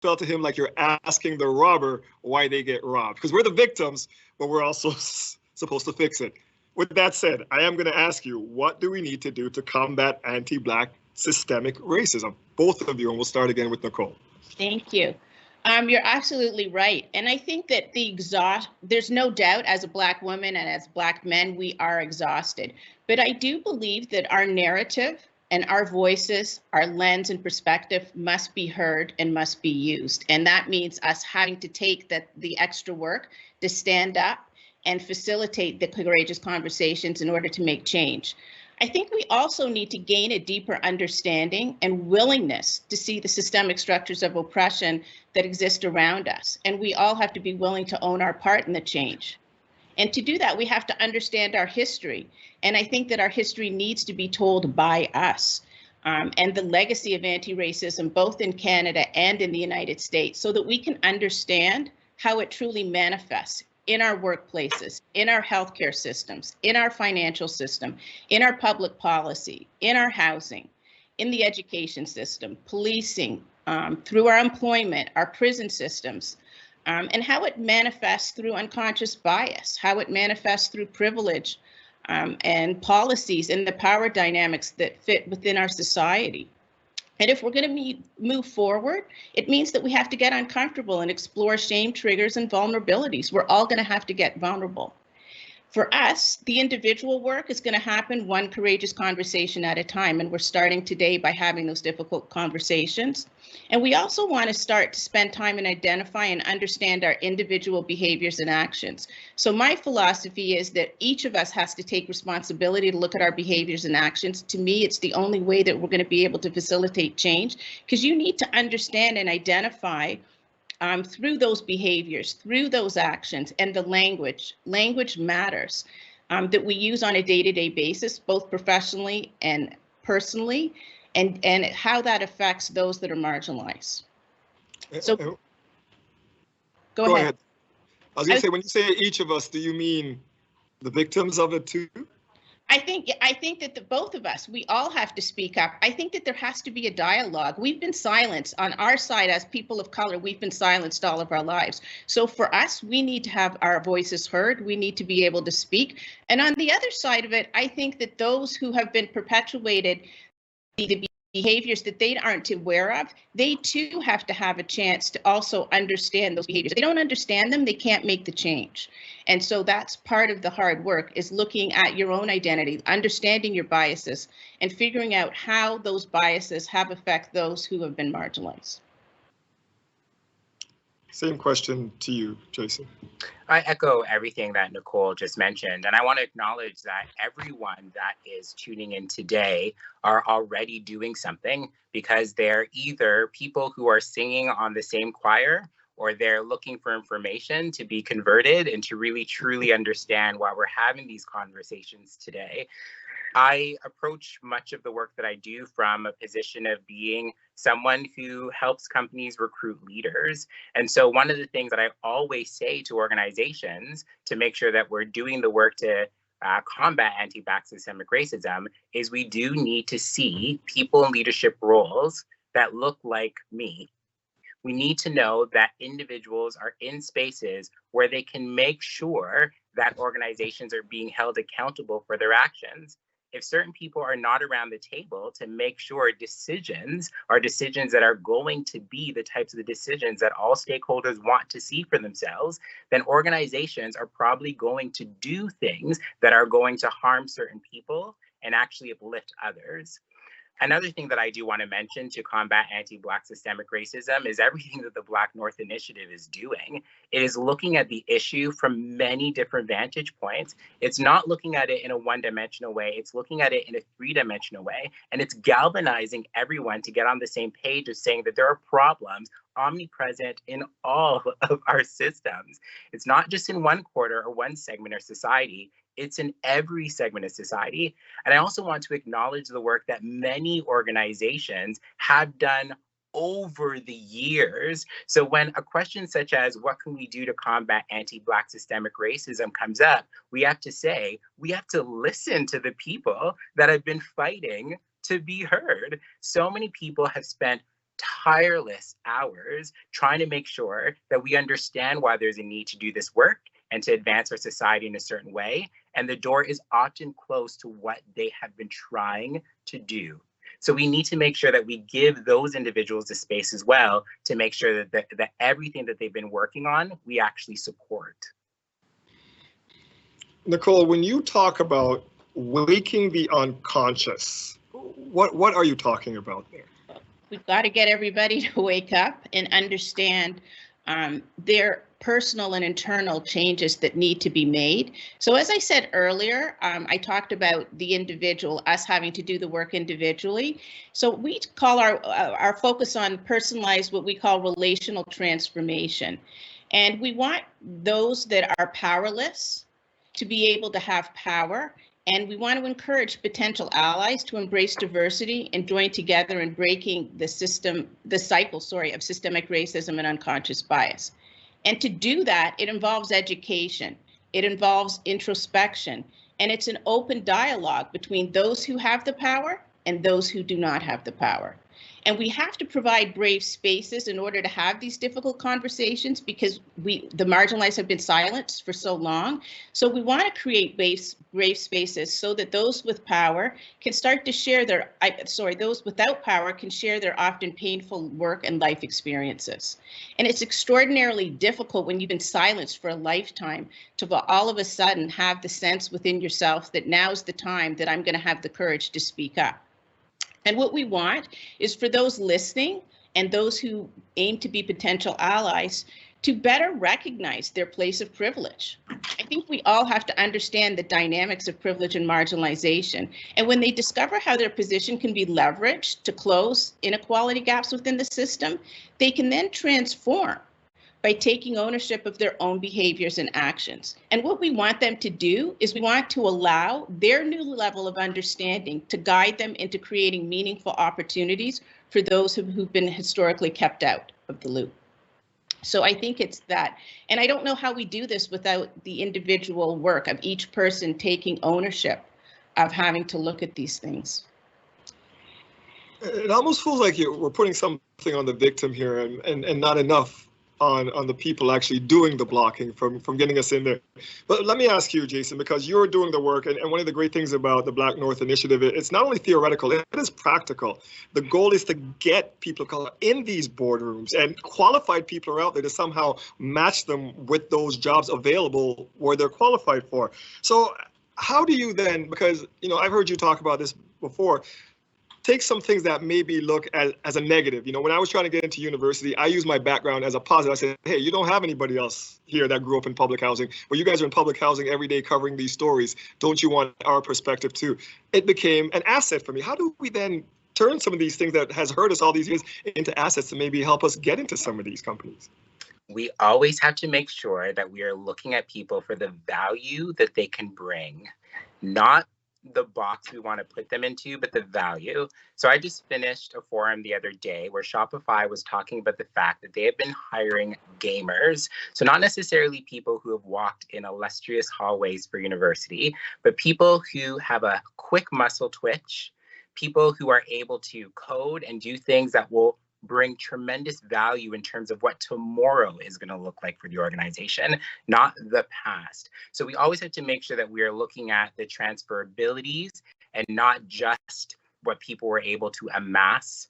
felt to him like you're asking the robber why they get robbed. Because we're the victims, but we're also supposed to fix it. With that said, I am going to ask you, what do we need to do to combat anti-Black systemic racism? Both of you, and we'll start again with Nicole. Thank you. You're absolutely right. And I think that there's no doubt as a Black woman and as Black men, we are exhausted. But I do believe that our narrative and our voices, our lens and perspective must be heard and must be used. And that means us having to take the extra work to stand up and facilitate the courageous conversations in order to make change. I think we also need to gain a deeper understanding and willingness to see the systemic structures of oppression that exist around us. And we all have to be willing to own our part in the change. And to do that, we have to understand our history. And I think that our history needs to be told by us, and the legacy of anti-racism, both in Canada and in the United States, so that we can understand how it truly manifests in our workplaces, in our healthcare systems, in our financial system, in our public policy, in our housing, in the education system, policing, through our employment, our prison systems, and how it manifests through unconscious bias, how it manifests through privilege, and policies and the power dynamics that fit within our society. And if we're going to move forward, it means that we have to get uncomfortable and explore shame triggers and vulnerabilities. We're all going to have to get vulnerable. For us, the individual work is going to happen one courageous conversation at a time. And we're starting today by having those difficult conversations. And we also want to start to spend time and identify and understand our individual behaviors and actions. So my philosophy is that each of us has to take responsibility to look at our behaviors and actions. To me, it's the only way that we're going to be able to facilitate change, because you need to understand and identify through those behaviors, through those actions, and the language. Language matters that we use on a day-to-day basis, both professionally and personally, and how that affects those that are marginalized. So go ahead. I was going to say, when you say each of us, do you mean the victims of it too? I think that both of us, we all have to speak up. I think that there has to be a dialogue. We've been silenced on our side as people of color. We've been silenced all of our lives. So for us, we need to have our voices heard. We need to be able to speak. And on the other side of it, I think that those who have been perpetuated the behaviors that they aren't aware of, they too have to have a chance to also understand those behaviors. If they don't understand them, they can't make the change. And so that's part of the hard work, is looking at your own identity, understanding your biases, and figuring out how those biases have affect those who have been marginalized. Same question to you, Jason. I echo everything that Nicole just mentioned, and I want to acknowledge that everyone that is tuning in today are already doing something, because they're either people who are singing on the same choir, or they're looking for information to be converted and to really truly understand why we're having these conversations today. I approach much of the work that I do from a position of being someone who helps companies recruit leaders. And so one of the things that I always say to organizations to make sure that we're doing the work to combat anti-Black systemic racism is we do need to see people in leadership roles that look like me. We need to know that individuals are in spaces where they can make sure that organizations are being held accountable for their actions. If certain people are not around the table to make sure decisions are decisions that are going to be the types of the decisions that all stakeholders want to see for themselves, then organizations are probably going to do things that are going to harm certain people and actually uplift others. Another thing that I do want to mention to combat anti-Black systemic racism is everything that the BlackNorth Initiative is doing. It is looking at the issue from many different vantage points. It's not looking at it in a one-dimensional way. It's looking at it in a three-dimensional way. And it's galvanizing everyone to get on the same page of saying that there are problems omnipresent in all of our systems. It's not just in one quarter or one segment of society. It's in every segment of society. And I also want to acknowledge the work that many organizations have done over the years. So when a question such as what can we do to combat anti-Black systemic racism comes up, we have to say, we have to listen to the people that have been fighting to be heard. So many people have spent tireless hours trying to make sure that we understand why there's a need to do this work and to advance our society in a certain way. And the door is often closed to what they have been trying to do. So we need to make sure that we give those individuals the space as well to make sure that everything that they've been working on, we actually support. Nicole, when you talk about waking the unconscious, what are you talking about there? We've got to get everybody to wake up and understand their personal and internal changes that need to be made. So as I said earlier, I talked about the individual, us having to do the work individually. So we call our focus on personalized, what we call relational transformation. And we want those that are powerless to be able to have power. And we want to encourage potential allies to embrace diversity and join together in breaking the cycle of systemic racism and unconscious bias. And to do that, it involves education, it involves introspection, and it's an open dialogue between those who have the power and those who do not have the power. And we have to provide brave spaces in order to have these difficult conversations, because the marginalized have been silenced for so long. So we want to create brave spaces so that those with power can start to share those without power can share their often painful work and life experiences. And it's extraordinarily difficult when you've been silenced for a lifetime to all of a sudden have the sense within yourself that now's the time that I'm going to have the courage to speak up. And what we want is for those listening and those who aim to be potential allies to better recognize their place of privilege. I think we all have to understand the dynamics of privilege and marginalization. And when they discover how their position can be leveraged to close inequality gaps within the system, they can then transform by taking ownership of their own behaviors and actions. And what we want them to do is we want to allow their new level of understanding to guide them into creating meaningful opportunities for those who've been historically kept out of the loop. So I think it's that. And I don't know how we do this without the individual work of each person taking ownership of having to look at these things. It almost feels like we're putting something on the victim here and not enough on the people actually doing the blocking from getting us in there. But let me ask you, Jason, because you're doing the work, and one of the great things about the BlackNorth initiative, it's not only theoretical, it is practical. The goal is to get people of color in these boardrooms, and qualified people are out there to somehow match them with those jobs available where they're qualified for. So how do you then, because I've heard you talk about this before, take some things that maybe look as a negative. When I was trying to get into university, I used my background as a positive. I said, hey, you don't have anybody else here that grew up in public housing, but you guys are in public housing every day covering these stories. Don't you want our perspective too? It became an asset for me. How do we then turn some of these things that has hurt us all these years into assets to maybe help us get into some of these companies? We always have to make sure that we are looking at people for the value that they can bring, not the box we want to put them into, but the value. So I just finished a forum the other day where Shopify was talking about the fact that they have been hiring gamers. So not necessarily people who have walked in illustrious hallways for university, but people who have a quick muscle twitch, people who are able to code and do things that will bring tremendous value in terms of what tomorrow is going to look like for the organization, not the past. So we always have to make sure that we are looking at the transferabilities and not just what people were able to amass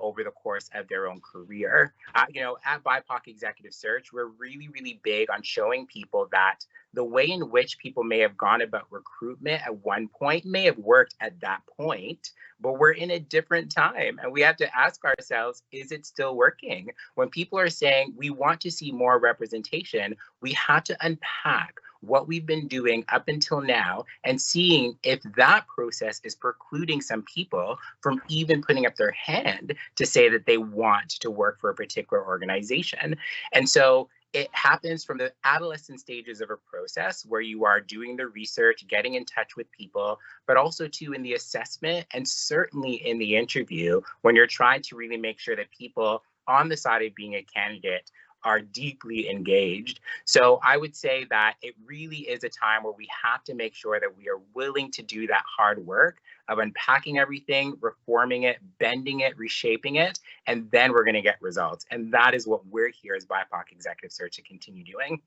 over the course of their own career. At BIPOC Executive Search, we're really, really big on showing people that the way in which people may have gone about recruitment at one point may have worked at that point, but we're in a different time. And we have to ask ourselves, is it still working? When people are saying we want to see more representation, we have to unpack what we've been doing up until now and seeing if that process is precluding some people from even putting up their hand to say that they want to work for a particular organization. And so it happens from the adolescent stages of a process where you are doing the research, getting in touch with people, but also too in the assessment and certainly in the interview when you're trying to really make sure that people on the side of being a candidate are deeply engaged. So I would say that it really is a time where we have to make sure that we are willing to do that hard work of unpacking everything, reforming it, bending it, reshaping it, and then we're going to get results. And that is what we're here as BIPOC Executive Search to continue doing.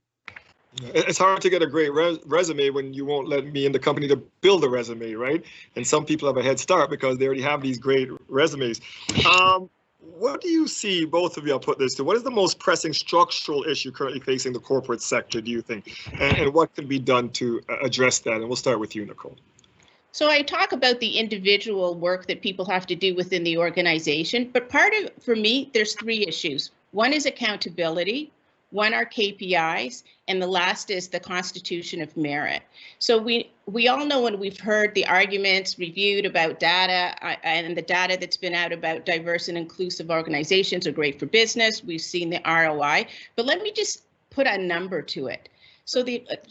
It's hard to get a great resume when you won't let me in the company to build a resume, right? And some people have a head start because they already have these great resumes. What do you see, both of you, I'll put this to, what is the most pressing structural issue currently facing the corporate sector, do you think? And what could be done to address that? And we'll start with you, Nicole. So I talk about the individual work that people have to do within the organization, but for me, there's three issues. One is accountability, one are KPIs, and the last is the constitution of merit. So we all know, when we've heard the arguments reviewed about data and the data that's been out about diverse and inclusive organizations are great for business. We've seen the ROI, but let me just put a number to it. So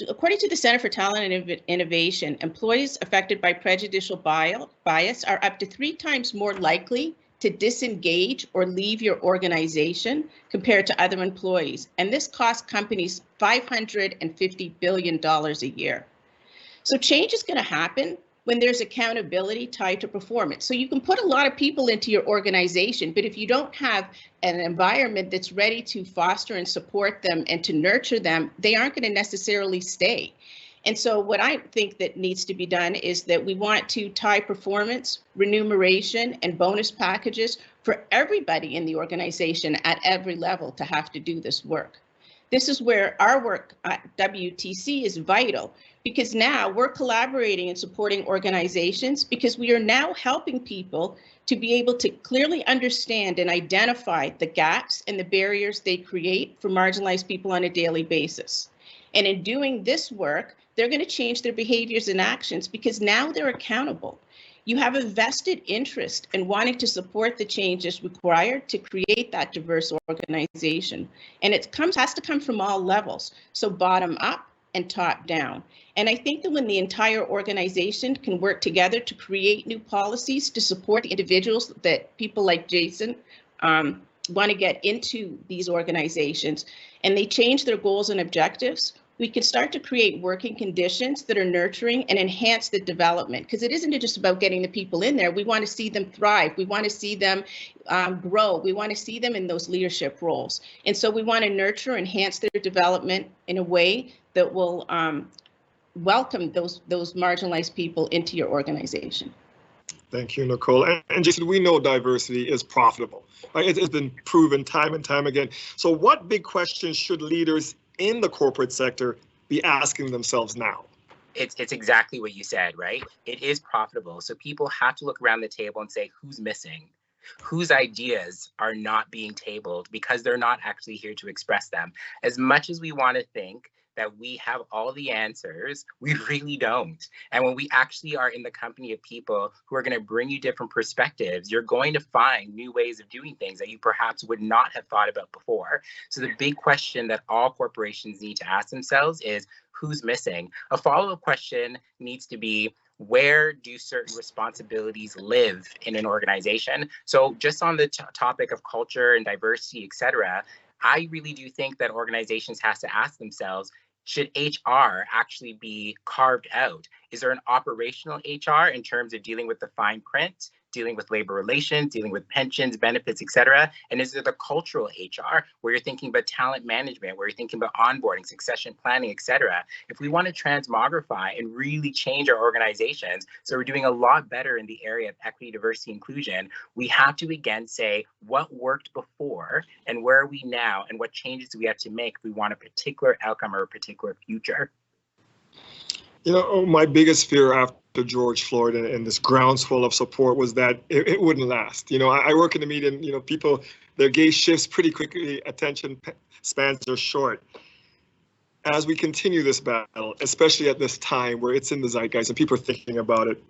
according to the Center for Talent and Innovation, employees affected by prejudicial bias are up to 3 times more likely to disengage or leave your organization compared to other employees. And this costs companies $550 billion a year. So change is going to happen when there's accountability tied to performance. So you can put a lot of people into your organization, but if you don't have an environment that's ready to foster and support them and to nurture them, they aren't going to necessarily stay. And so what I think that needs to be done is that we want to tie performance, remuneration, and bonus packages for everybody in the organization at every level to have to do this work. This is where our work at WTC is vital, because now we're collaborating and supporting organizations, because we are now helping people to be able to clearly understand and identify the gaps and the barriers they create for marginalized people on a daily basis. And in doing this work, they're going to change their behaviors and actions, because now they're accountable. You have a vested interest in wanting to support the changes required to create that diverse organization. And it has to come from all levels, so bottom up and top down. And I think that when the entire organization can work together to create new policies to support the individuals that people like Jason want to get into these organizations, and they change their goals and objectives, we can start to create working conditions that are nurturing and enhance the development, because it isn't just about getting the people in there. We want to see them thrive. We want to see them grow. We want to see them in those leadership roles. And so we want to nurture, enhance their development in a way that will welcome those marginalized people into your organization. Thank you, Nicole. And Jason, we know diversity is profitable. Right? It's been proven time and time again. So what big questions should leaders in the corporate sector be asking themselves now? It's exactly what you said, right? It is profitable. So people have to look around the table and say, who's missing? Whose ideas are not being tabled because they're not actually here to express them? As much as we want to think that we have all the answers, we really don't. And when we actually are in the company of people who are going to bring you different perspectives, you're going to find new ways of doing things that you perhaps would not have thought about before. So the big question that all corporations need to ask themselves is, who's missing? A follow-up question needs to be, where do certain responsibilities live in an organization? So just on the topic of culture and diversity, et cetera, I really do think that organizations have to ask themselves, should HR actually be carved out? Is there an operational HR in terms of dealing with the fine print, dealing with labor relations, dealing with pensions, benefits, et cetera? And is there the cultural HR where you're thinking about talent management, where you're thinking about onboarding, succession planning, et cetera? If we want to transmogrify and really change our organizations, so we're doing a lot better in the area of equity, diversity, inclusion, we have to again say what worked before and where are we now and what changes do we have to make if we want a particular outcome or a particular future. You know, my biggest fear after George Floyd and this groundswell of support was that it wouldn't last. You know, I work in the media and, you know, people, their gaze shifts pretty quickly, attention spans are short. As we continue this battle, especially at this time where it's in the zeitgeist and people are thinking about it,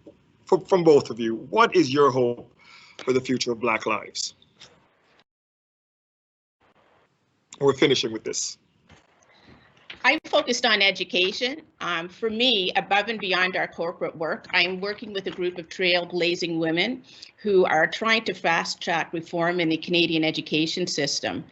from both of you, what is your hope for the future of Black lives? And we're finishing with this. I'm focused on education. For me, above and beyond our corporate work, I'm working with a group of trailblazing women who are trying to fast track reform in the Canadian education system.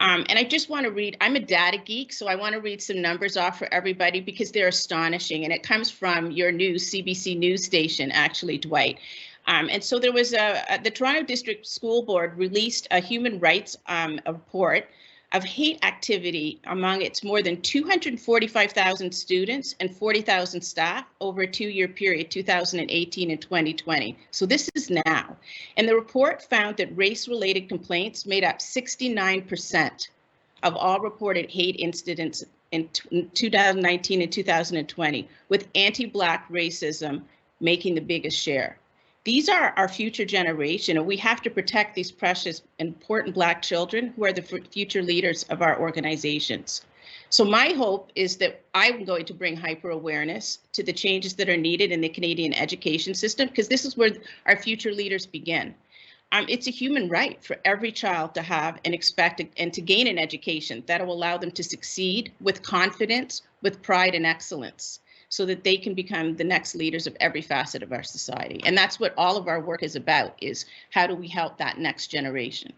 And I just want to read, I'm a data geek, so I want to read some numbers off for everybody because they're astonishing. And it comes from your new CBC news station, actually, Dwight. And so there was the Toronto District School Board released a human rights report of hate activity among its more than 245,000 students and 40,000 staff over a 2-year period, 2018 and 2020. So this is now. And the report found that race-related complaints made up 69% of all reported hate incidents in 2019 and 2020, with anti-Black racism making the biggest share. These are our future generation, and we have to protect these precious, important Black children who are the future leaders of our organizations. So my hope is that I'm going to bring hyper-awareness to the changes that are needed in the Canadian education system, because this is where our future leaders begin. It's a human right for every child to have and expect and to gain an education that will allow them to succeed with confidence, with pride and excellence, so that they can become the next leaders of every facet of our society. And that's what all of our work is about, is how do we help that next generation?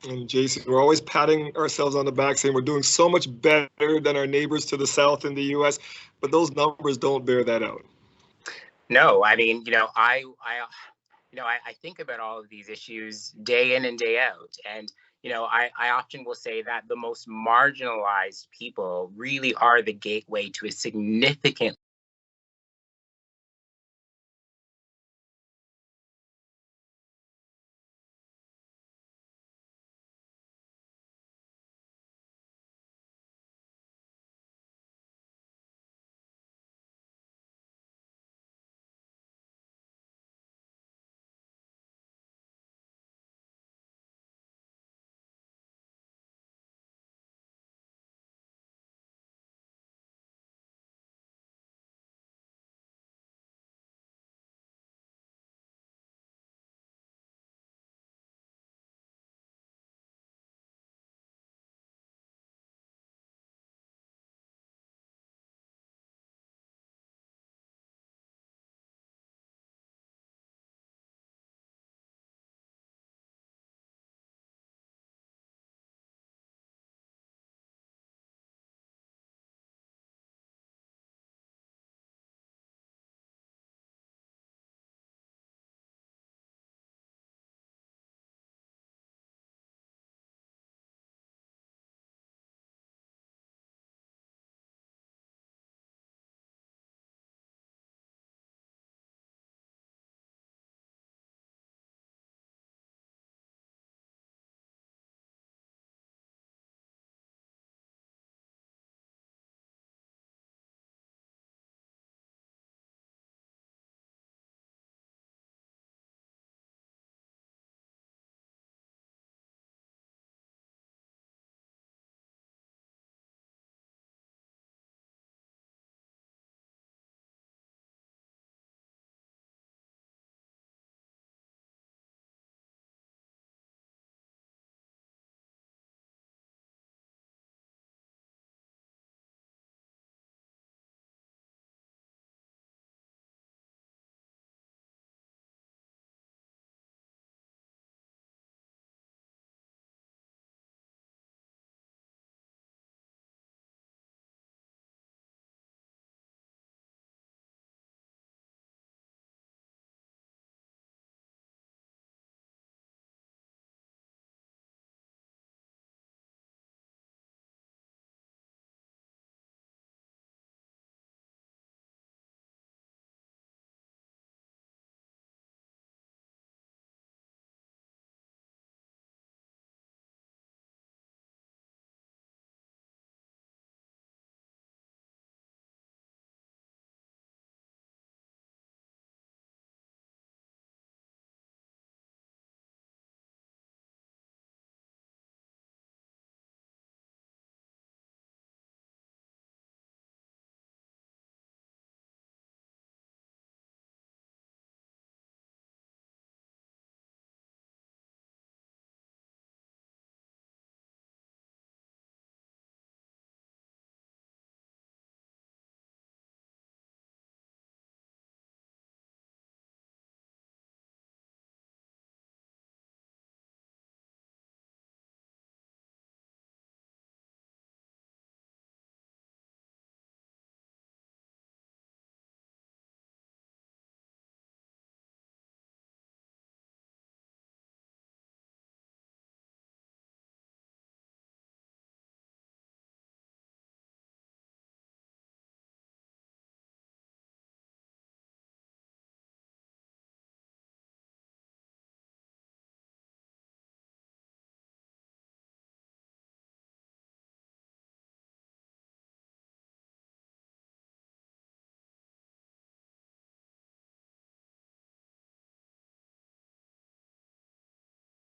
And Jason, we're always patting ourselves on the back saying we're doing so much better than our neighbors to the south in the US, but those numbers don't bear that out. No, I mean, I think about all of these issues day in and day out. And, I often will say that the most marginalized people really are the gateway to a significant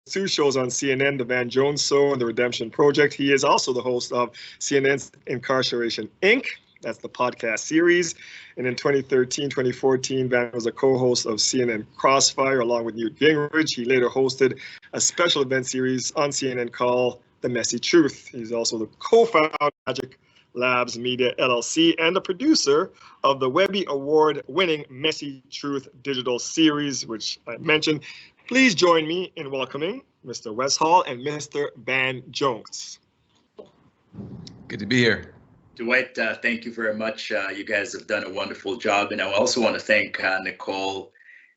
two shows on CNN, The Van Jones Show and The Redemption Project. He is also the host of CNN's Incarceration Inc. That's the podcast series. And in 2013, 2014, Van was a co-host of CNN Crossfire along with Newt Gingrich. He later hosted a special event series on CNN called The Messy Truth. He's also the co-founder of Magic Labs Media LLC and the producer of the Webby Award-winning Messy Truth digital series, which I mentioned. Please join me in welcoming Mr. Wes Hall and Mr. Van Jones. Good to be here. Dwight, thank you very much. You guys have done a wonderful job. And I also want to thank Nicole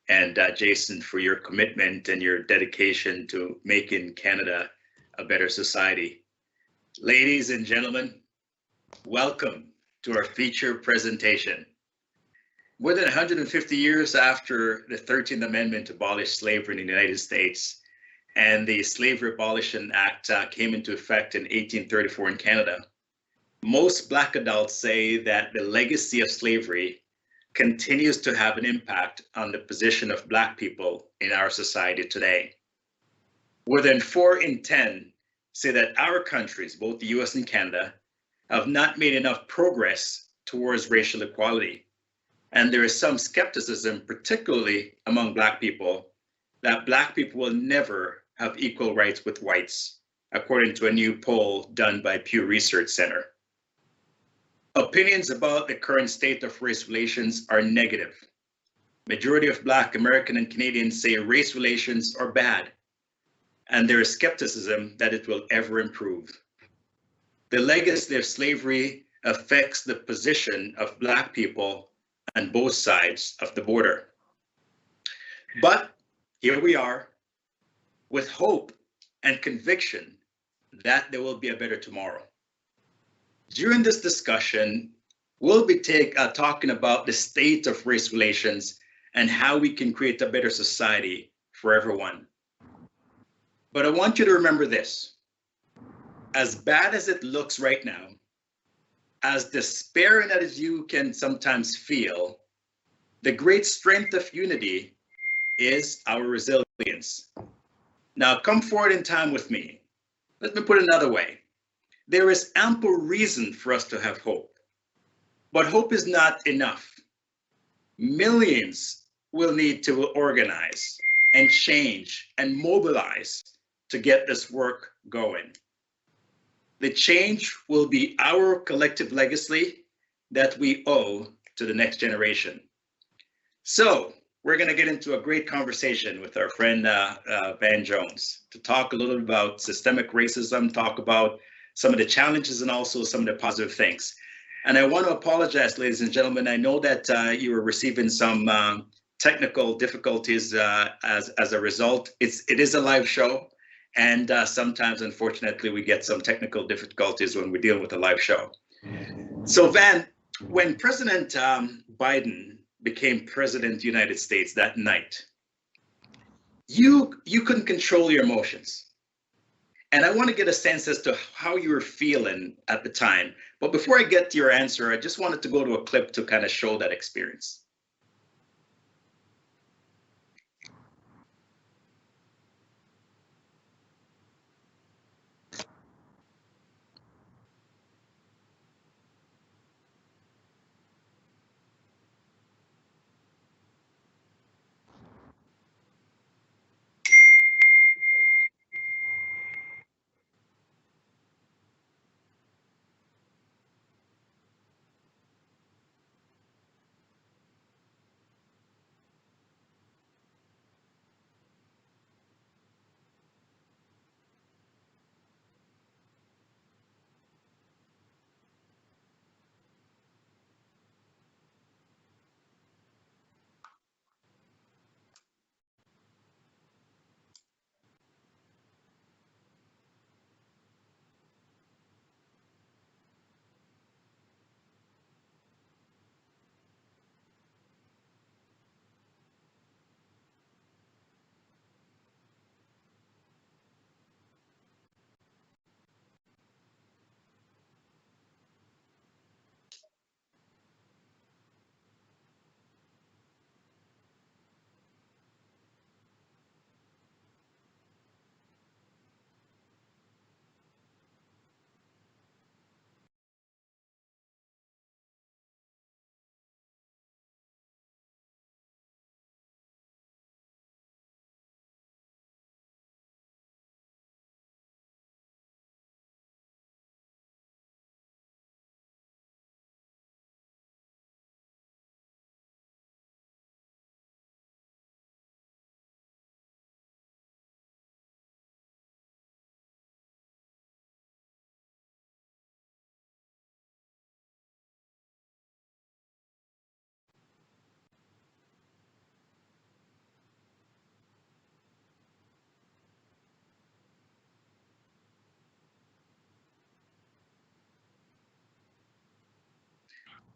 and Jason for your commitment and your dedication to making Canada a better society. Ladies and gentlemen, welcome to our feature presentation. More than 150 years after the 13th Amendment abolished slavery in the United States and the Slavery Abolition Act came into effect in 1834 in Canada, most Black adults say that the legacy of slavery continues to have an impact on the position of Black people in our society today. More than 4 in 10 say that our countries, both the US and Canada, have not made enough progress towards racial equality. And there is some skepticism, particularly among Black people, that Black people will never have equal rights with whites, according to a new poll done by Pew Research Center. Opinions about the current state of race relations are negative. Majority of Black American and Canadians say race relations are bad, and there is skepticism that it will ever improve. The legacy of slavery affects the position of Black people on both sides of the border. But here we are with hope and conviction that there will be a better tomorrow. During this discussion, we'll be talking about the state of race relations and how we can create a better society for everyone. But I want you to remember this. As bad as it looks right now, as despairing as you can sometimes feel, the great strength of unity is our resilience. Now come forward in time with me. Let me put it another way. There is ample reason for us to have hope, but hope is not enough. Millions will need to organize and change and mobilize to get this work going. The change will be our collective legacy that we owe to the next generation. So we're going to get into a great conversation with our friend Van Jones to talk a little about systemic racism, talk about some of the challenges and also some of the positive things. And I want to apologize, ladies and gentlemen. I know that you were receiving some technical difficulties as a result. It is a live show. And sometimes, unfortunately, we get some technical difficulties when we deal with a live show. So Van, when President Biden became president of the United States that night, you couldn't control your emotions. And I want to get a sense as to how you were feeling at the time. But before I get to your answer, I just wanted to go to a clip to kind of show that experience.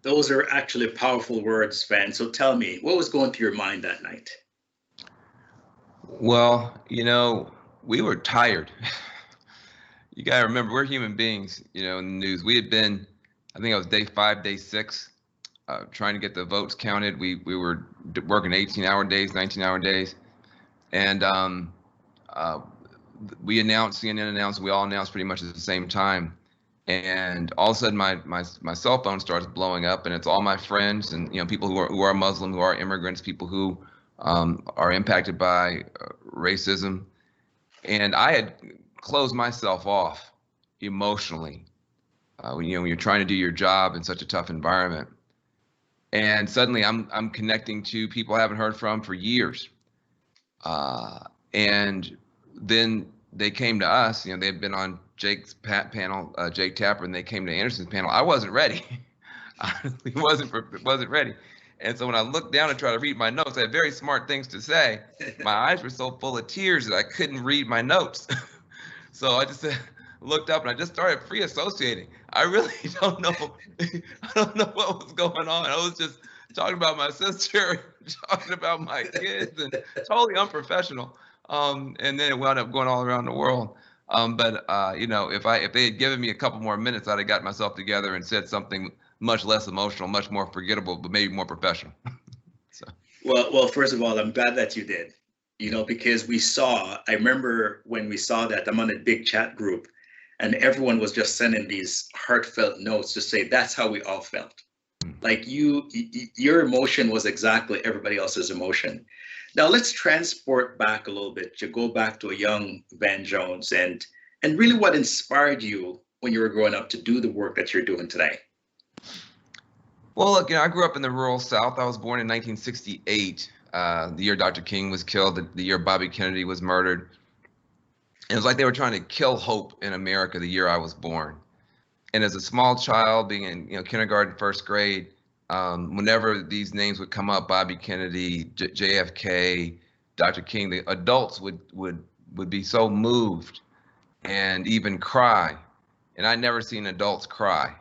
Those are actually powerful words, Van. So tell me, what was going through your mind that night? Well, we were tired. You got to remember, we're human beings, in the news. We had been, I think it was day 5, day 6, trying to get the votes counted. We were working 18-hour days, 19-hour days. And we announced, CNN announced, we all announced pretty much at the same time. And all of a sudden, my cell phone starts blowing up, and it's all my friends and people who are Muslim, who are immigrants, people who are impacted by racism. And I had closed myself off emotionally when you're trying to do your job in such a tough environment. And suddenly I'm connecting to people I haven't heard from for years. And then they came to us, they've been on Jake's panel, Jake Tapper, and they came to Anderson's panel. I wasn't ready. Honestly, wasn't ready. And so when I looked down and tried to read my notes, I had very smart things to say. My eyes were so full of tears that I couldn't read my notes. So I just looked up and I just started free associating. I really don't know. I don't know what was going on. I was just talking about my sister, talking about my kids, and totally unprofessional. And then it wound up going all around the world. But if they had given me a couple more minutes, I'd have got myself together and said something much less emotional, much more forgettable, but maybe more professional. So. Well, first of all, I'm glad that you did, because I remember when we saw that, I'm on a big chat group and everyone was just sending these heartfelt notes to say, that's how we all felt. Like your emotion was exactly everybody else's emotion. Now let's transport back a little bit to go back to a young Van Jones and really what inspired you when you were growing up to do the work that you're doing today. Well, look, I grew up in the rural South. I was born in 1968, the year Dr. King was killed, the year Bobby Kennedy was murdered. And it was like they were trying to kill hope in America the year I was born. And as a small child, being in kindergarten, first grade, whenever these names would come up, Bobby Kennedy, JFK, Dr. King, the adults would be so moved and even cry. And I'd never seen adults cry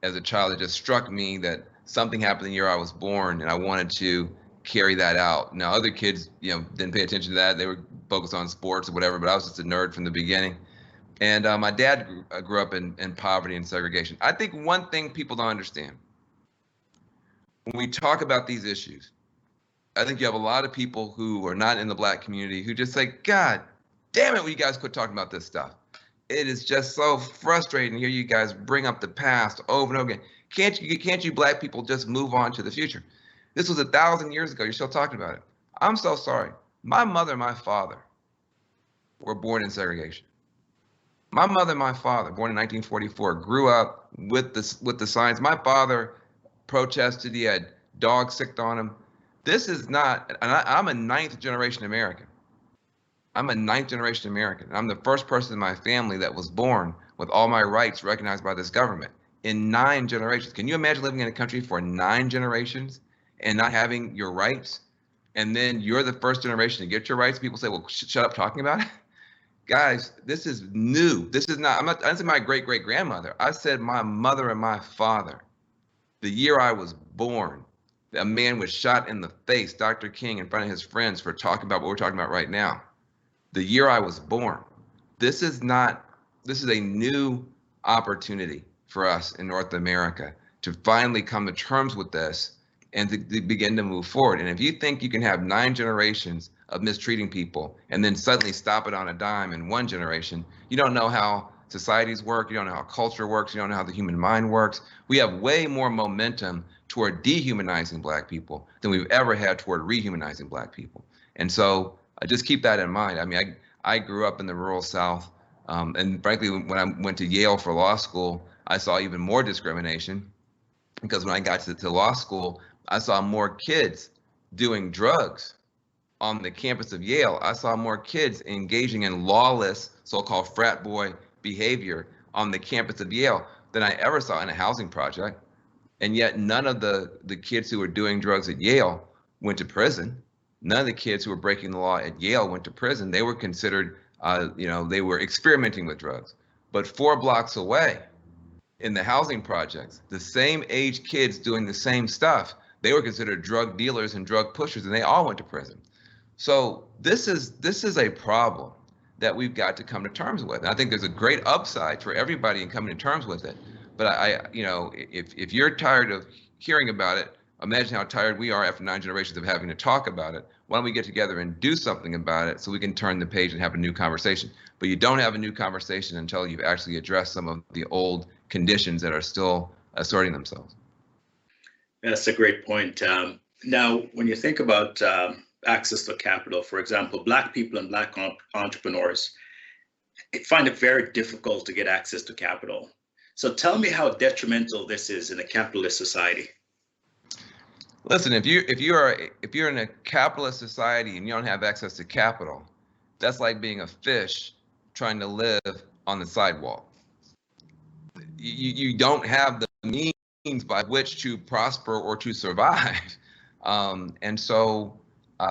as a child. It just struck me that something happened the year I was born, and I wanted to carry that out. Now, other kids, didn't pay attention to that. They were focused on sports or whatever, but I was just a nerd from the beginning. And my dad grew up in poverty and segregation. I think one thing people don't understand, when we talk about these issues, I think you have a lot of people who are not in the Black community who just say, God damn it, will you guys quit talking about this stuff? It is just so frustrating to hear you guys bring up the past over and over again. Can't you Black people just move on to the future? This was 1,000 years ago. You're still talking about it. I'm so sorry. My mother and my father were born in segregation. My mother and my father, born in 1944, grew up with the signs. My father protested. He had dogs sicked on him. This is not, and I'm a 9th generation American. I'm a 9th generation American. I'm the first person in my family that was born with all my rights recognized by this government in 9 generations. Can you imagine living in a country for 9 generations and not having your rights? And then you're the first generation to get your rights. People say, well, shut up talking about it. Guys, this is new. This is not, I didn't say my great-great-grandmother. I said my mother and my father. The year I was born, a man was shot in the face, Dr. King, in front of his friends for talking about what we're talking about right now. The year I was born. This is a new opportunity for us in North America to finally come to terms with this and to begin to move forward. And if you think you can have 9 generations of mistreating people and then suddenly stop it on a dime in 1 generation, you don't know how societies work, you don't know how culture works, you don't know how the human mind works. We have way more momentum toward dehumanizing Black people than we've ever had toward rehumanizing Black people. And so just keep that in mind. I mean, I grew up in the rural South, and frankly, when I went to Yale for law school, I saw even more discrimination, because when I got to law school, I saw more kids doing drugs on the campus of Yale. I saw more kids engaging in lawless, so-called frat boy behavior on the campus of Yale than I ever saw in a housing project. And yet none of the kids who were doing drugs at Yale went to prison. None of the kids who were breaking the law at Yale went to prison. They were considered, they were experimenting with drugs. But 4 blocks away, in the housing projects, the same age kids doing the same stuff, they were considered drug dealers and drug pushers, and they all went to prison. So this is a problem that we've got to come to terms with. And I think there's a great upside for everybody in coming to terms with it. But if you're tired of hearing about it, imagine how tired we are after 9 generations of having to talk about it. Why don't we get together and do something about it so we can turn the page and have a new conversation? But you don't have a new conversation until you've actually addressed some of the old conditions that are still asserting themselves. That's a great point. Now, when you think about access to capital, for example, Black people and Black entrepreneurs find it very difficult to get access to capital. So tell me how detrimental this is in a capitalist society. Listen, if you're in a capitalist society and you don't have access to capital, that's like being a fish trying to live on the sidewalk. You don't have the means by which to prosper or to survive, and so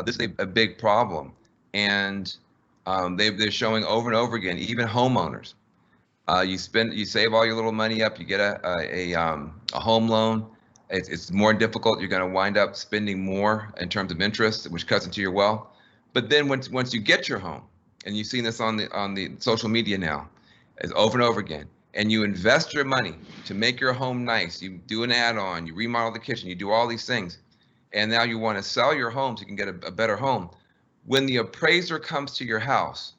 this is a big problem. And they're showing over and over again, even homeowners. You save all your little money up, you get a home loan. It's more difficult. You're going to wind up spending more in terms of interest, which cuts into your wealth. But then once you get your home, and you've seen this on the social media now, it's over and over again, and you invest your money to make your home nice, you do an add-on, you remodel the kitchen, you do all these things, and now you want to sell your home so you can get a better home. When the appraiser comes to your house,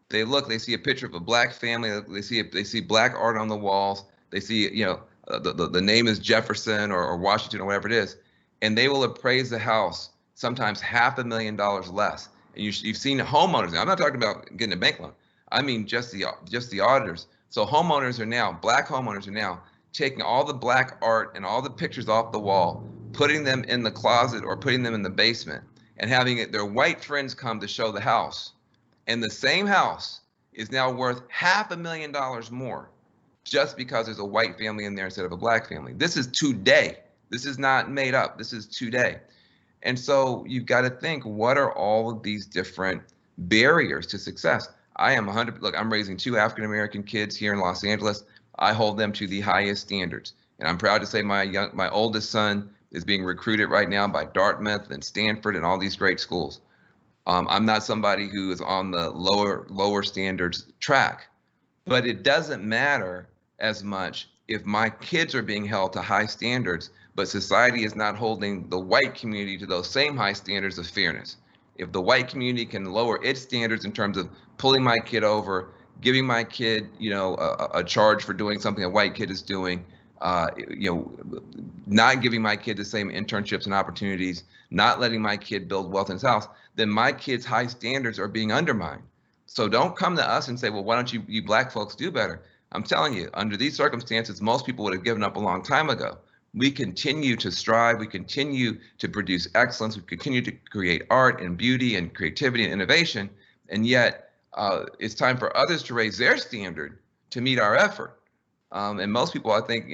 they see a picture of a Black family, they see Black art on the walls, they see, the name is Jefferson or Washington or whatever it is, and they will appraise the house sometimes $500,000 less. And you've seen homeowners. Now, I'm not talking about getting a bank loan. I mean just the auditors. So Black homeowners are now taking all the Black art and all the pictures off the wall, putting them in the closet or putting them in the basement, and having their white friends come to show the house. And the same house is now worth $500,000 more, just because there's a white family in there instead of a Black family. This is today. This is not made up. This is today. And so you've got to think, what are all of these different barriers to success? I'm raising 2 African-American kids here in Los Angeles. I hold them to the highest standards. And I'm proud to say my oldest son is being recruited right now by Dartmouth and Stanford and all these great schools. I'm not somebody who is on the lower standards track, but it doesn't matter as much if my kids are being held to high standards, but society is not holding the white community to those same high standards of fairness. If the white community can lower its standards in terms of pulling my kid over, giving my kid, a charge for doing something a white kid is doing, not giving my kid the same internships and opportunities, not letting my kid build wealth in his house, then my kid's high standards are being undermined. So don't come to us and say, well, why don't you Black folks do better? I'm telling you, under these circumstances, most people would have given up a long time ago. We continue to strive. We continue to produce excellence. We continue to create art and beauty and creativity and innovation. And yet it's time for others to raise their standard to meet our effort. And most people, I think,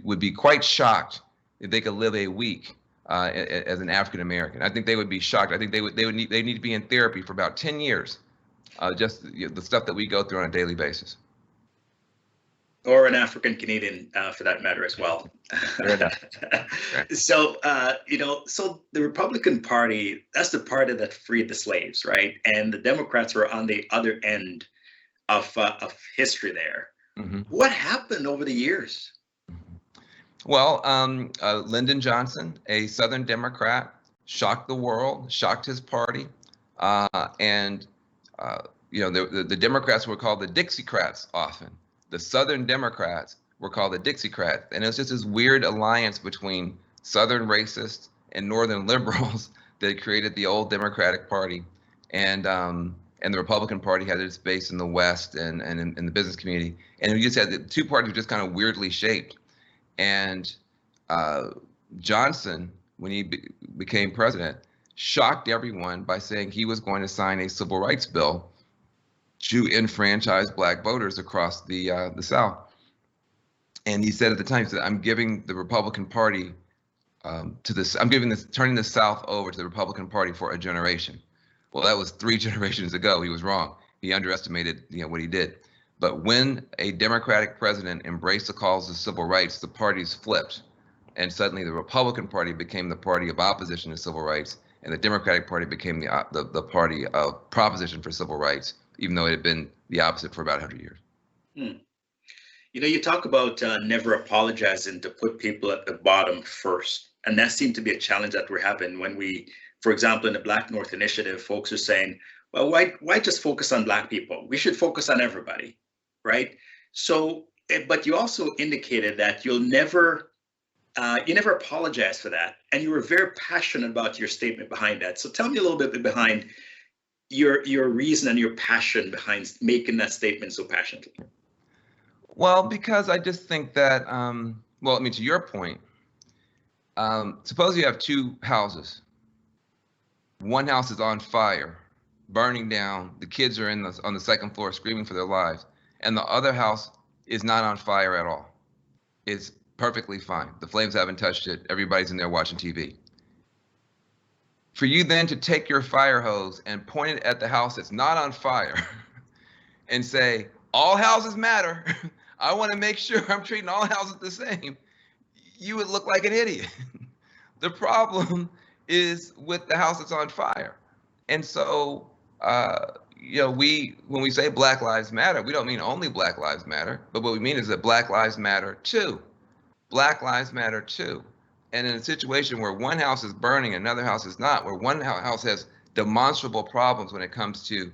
would be quite shocked if they could live a week as an African American. I think they would be shocked. I think they need to be in therapy for about 10 years. Just the stuff that we go through on a daily basis. Or an African Canadian, for that matter, as well. So, so the Republican Party, that's the party that freed the slaves, right? And the Democrats were on the other end of history there. Mm-hmm. What happened over the years? Well, Lyndon Johnson, a Southern Democrat, shocked the world, shocked his party, and the Democrats were called the Dixiecrats often. The Southern Democrats were called the Dixiecrats, and it was just this weird alliance between Southern racists and Northern liberals that created the old Democratic Party, and the Republican Party had its base in the West and in the business community, and we just had the two parties were just kind of weirdly shaped. And Johnson, when he became president, shocked everyone by saying he was going to sign a civil rights bill to enfranchise Black voters across the South. And he said at the time, he said, "I'm giving the Republican Party turning the South over to the Republican Party for a generation." Well, that was 3 generations ago. He was wrong. He underestimated, what he did. But when a Democratic president embraced the cause of civil rights, the parties flipped. And suddenly the Republican Party became the party of opposition to civil rights, and the Democratic Party became the party of proposition for civil rights, even though it had been the opposite for about 100 years. You know, you talk about never apologizing to put people at the bottom first. And that seemed to be a challenge that we're having when we, for example, in the BlackNorth initiative, folks are saying, well, why just focus on Black people? We should focus on everybody, right? So, but you also indicated that you never apologize for that. And you were very passionate about your statement behind that. So tell me a little bit behind your reason and your passion behind making that statement so passionately. Well, because I just think that, well, I mean, to your point, suppose you have two houses. One house is on fire, burning down. The kids are on the second floor screaming for their lives. And the other house is not on fire at all. It's perfectly fine. The flames haven't touched it. Everybody's in there watching TV. For you then to take your fire hose and point it at the house that's not on fire and say, all houses matter. I want to make sure I'm treating all houses the same. You would look like an idiot. The problem is with the house that's on fire. And so, you know, when we say Black Lives Matter, we don't mean only Black Lives Matter, but what we mean is that Black Lives Matter too. Black Lives Matter too. And in a situation where one house is burning, another house is not, where one house has demonstrable problems when it comes to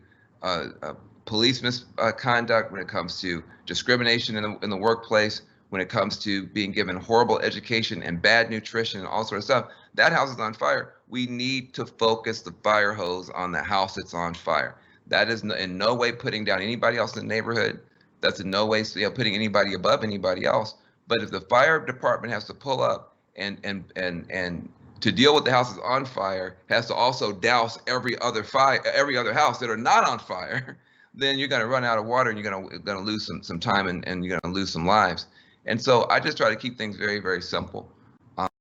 police misconduct, when it comes to discrimination in the workplace, when it comes to being given horrible education and bad nutrition and all sorts of stuff, that house is on fire. We need to focus the fire hose on the house that's on fire. That is in no way putting down anybody else in the neighborhood. That's in no way putting anybody above anybody else. But if the fire department has to pull up and to deal with the houses on fire, has to also douse every other house that are not on fire, then you're going to run out of water and you're going to lose some time and you're going to lose some lives. And so I just try to keep things very, very simple.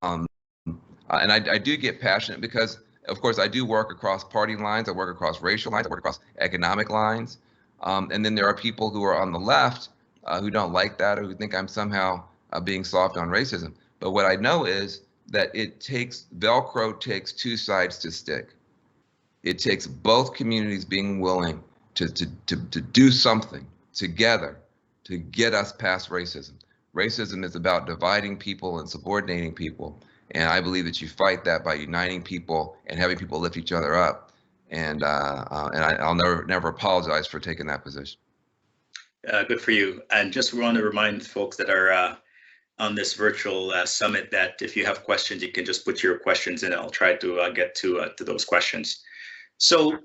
And I do get passionate because, of course, I do work across party lines. I work across racial lines. I work across economic lines. And then there are people who are on the left who don't like that or who think I'm somehow being soft on racism. But what I know is that Velcro takes two sides to stick. It takes both communities being willing to do something together to get us past racism. Racism is about dividing people and subordinating people. And I believe that you fight that by uniting people and having people lift each other up. And I'll never apologize for taking that position. Good for you. And just want to remind folks that are on this virtual summit that if you have questions, you can just put your questions in. I'll try to get to those questions. So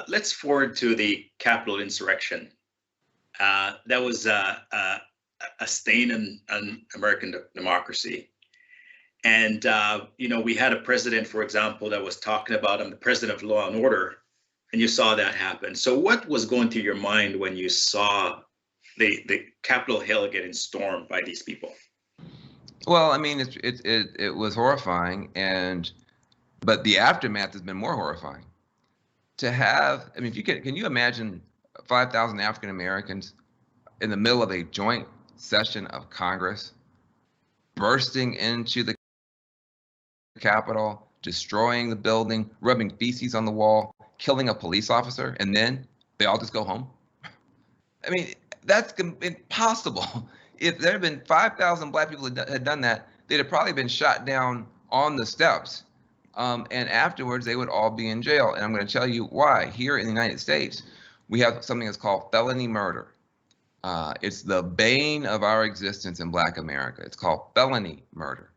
let's forward to the Capitol insurrection. That was a stain on American democracy. And, you know, we had a president, for example, that was talking about the president of law and order, and you saw that happen. So what was going through your mind when you saw the Capitol Hill getting stormed by these people? Well, I mean, it was horrifying, but the aftermath has been more horrifying. To have, I mean, can you imagine 5,000 African Americans in the middle of a joint session of Congress, bursting into the Capitol, destroying the building, rubbing feces on the wall, killing a police officer, and then they all just go home? I mean, that's impossible. If there had been 5,000 Black people had done that, they'd have probably been shot down on the steps. And afterwards, they would all be in jail. And I'm going to tell you why. Here in the United States, we have something that's called felony murder. It's the bane of our existence in Black America. It's called felony murder.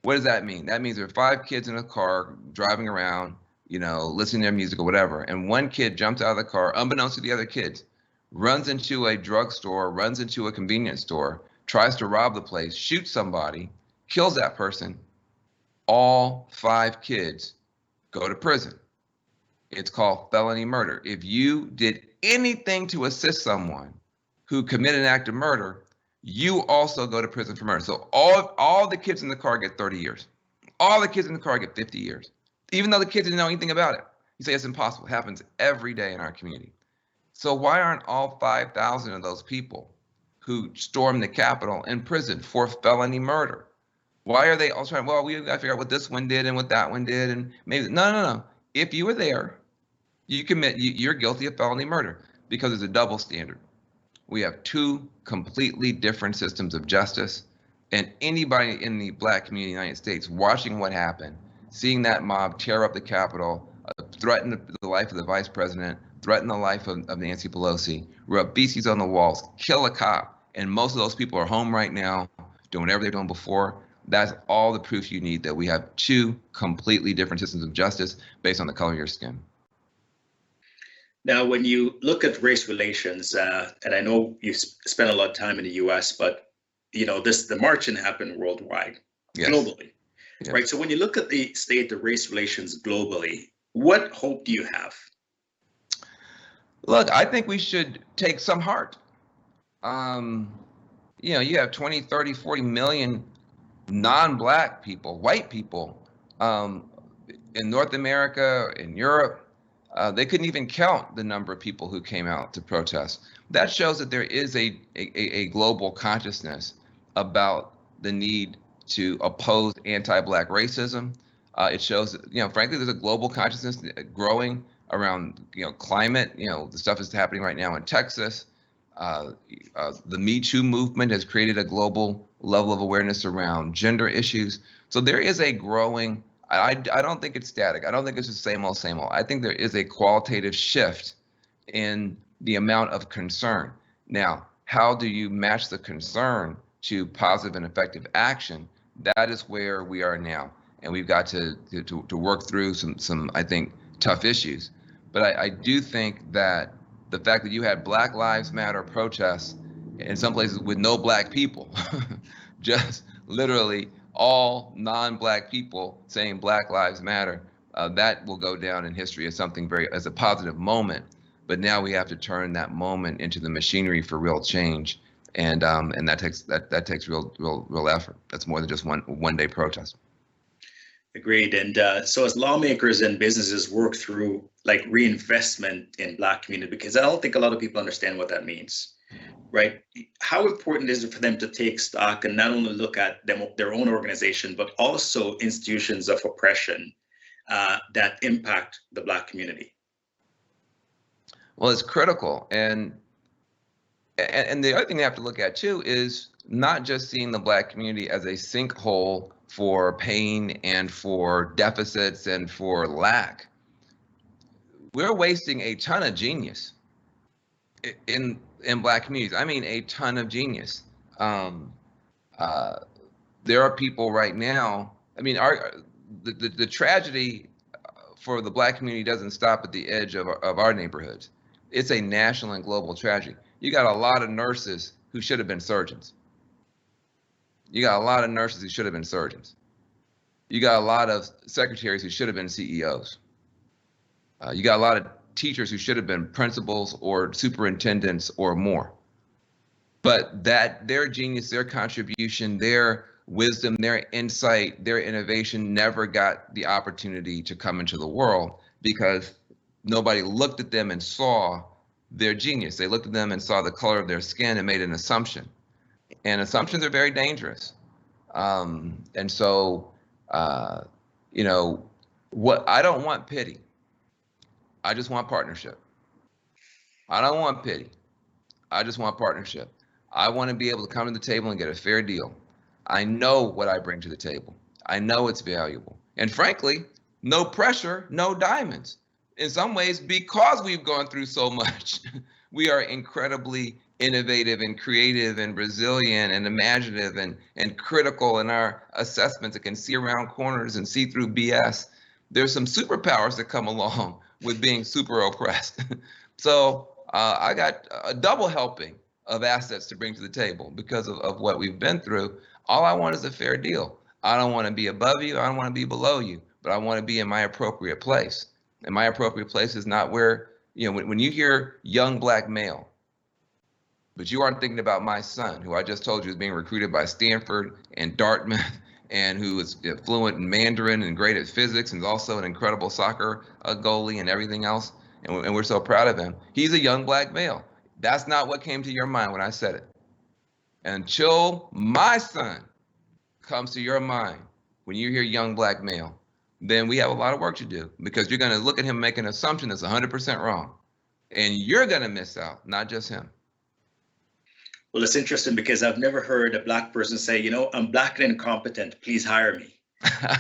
What does that mean? That means there are 5 kids in a car driving around, you know, listening to their music or whatever. And one kid jumps out of the car, unbeknownst to the other kids, runs into a drugstore, runs into a convenience store, tries to rob the place, shoots somebody, kills that person. All 5 kids go to prison. It's called felony murder. If you did anything to assist someone who committed an act of murder, you also go to prison for murder. So all the kids in the car get 30 years. All the kids in the car get 50 years, even though the kids didn't know anything about it. You say it's impossible. It happens every day in our community. So why aren't all 5,000 of those people who stormed the Capitol in prison for felony murder? Why are they all trying, well, we got to figure out what this one did and what that one did, and maybe, no. If you were there, you're guilty of felony murder because there's a double standard. We have two completely different systems of justice, and anybody in the Black community in the United States watching what happened, seeing that mob tear up the Capitol, threaten the life of the vice president, threaten the life of Nancy Pelosi, rub feces on the walls, kill a cop, and most of those people are home right now doing whatever they're doing before. That's all the proof you need that we have two completely different systems of justice based on the color of your skin. Now, when you look at race relations, and I know you spent a lot of time in the U.S., but the marching happened worldwide, Yes. globally, Yes. right? So when you look at the state of race relations globally, what hope do you have? Look, I think we should take some heart. You have 20, 30, 40 million non-Black people, white people, in North America, in Europe. They couldn't even count the number of people who came out to protest. That shows that there is a global consciousness about the need to oppose anti-Black racism. It shows that, frankly, there's a global consciousness growing around, climate. The stuff that's happening right now in Texas. The Me Too movement has created a global level of awareness around gender issues. So there is a growing, I don't think it's static. I don't think it's the same old, same old. I think there is a qualitative shift in the amount of concern. Now, how do you match the concern to positive and effective action? That is where we are now. And we've got to work through some I think, tough issues. But I do think that the fact that you had Black Lives Matter protests in some places with no Black people, just literally all non-Black people saying Black Lives Matter, that will go down in history as something as a positive moment. But now we have to turn that moment into the machinery for real change, and that takes real effort. That's more than just one day protest. Agreed. And so as lawmakers and businesses work through like reinvestment in Black community, because I don't think a lot of people understand what that means, right? How important is it for them to take stock and not only look at their own organization, but also institutions of oppression that impact the Black community? Well, it's critical. And the other thing they have to look at too is not just seeing the Black community as a sinkhole for pain and for deficits and for lack. We're wasting a ton of genius in Black communities. I mean, a ton of genius. There are people right now. I mean, the tragedy for the Black community doesn't stop at the edge of our neighborhoods. It's a national and global tragedy. You got a lot of nurses who should have been surgeons. You got a lot of nurses who should have been surgeons. You got a lot of secretaries who should have been CEOs. You got a lot of teachers who should have been principals or superintendents or more. But their genius, their contribution, their wisdom, their insight, their innovation never got the opportunity to come into the world because nobody looked at them and saw their genius. They looked at them and saw the color of their skin and made an assumption. And assumptions are very dangerous. And so, what I don't want pity. I just want partnership. I don't want pity. I just want partnership. I want to be able to come to the table and get a fair deal. I know what I bring to the table. I know it's valuable. And frankly, no pressure, no diamonds. In some ways, because we've gone through so much, we are incredibly innovative and creative and resilient and imaginative and critical in our assessments that can see around corners and see through BS. There's some superpowers that come along with being super oppressed. So I got a double helping of assets to bring to the table because of what we've been through. All I want is a fair deal. I don't want to be above you. I don't want to be below you, but I want to be in my appropriate place. And my appropriate place is not where, when you hear young Black male, but you aren't thinking about my son, who I just told you is being recruited by Stanford and Dartmouth, and who is fluent in Mandarin and great at physics and is also an incredible soccer goalie and everything else. and we're so proud of him. He's a young black male. That's not what came to your mind when I said it. Until my son comes to your mind when you hear young black male, then we have a lot of work to do, because you're going to look at him, make an assumption that's 100% wrong, and you're going to miss out, not just him. Well, it's interesting because I've never heard a black person say, you know, I'm black and incompetent, please hire me.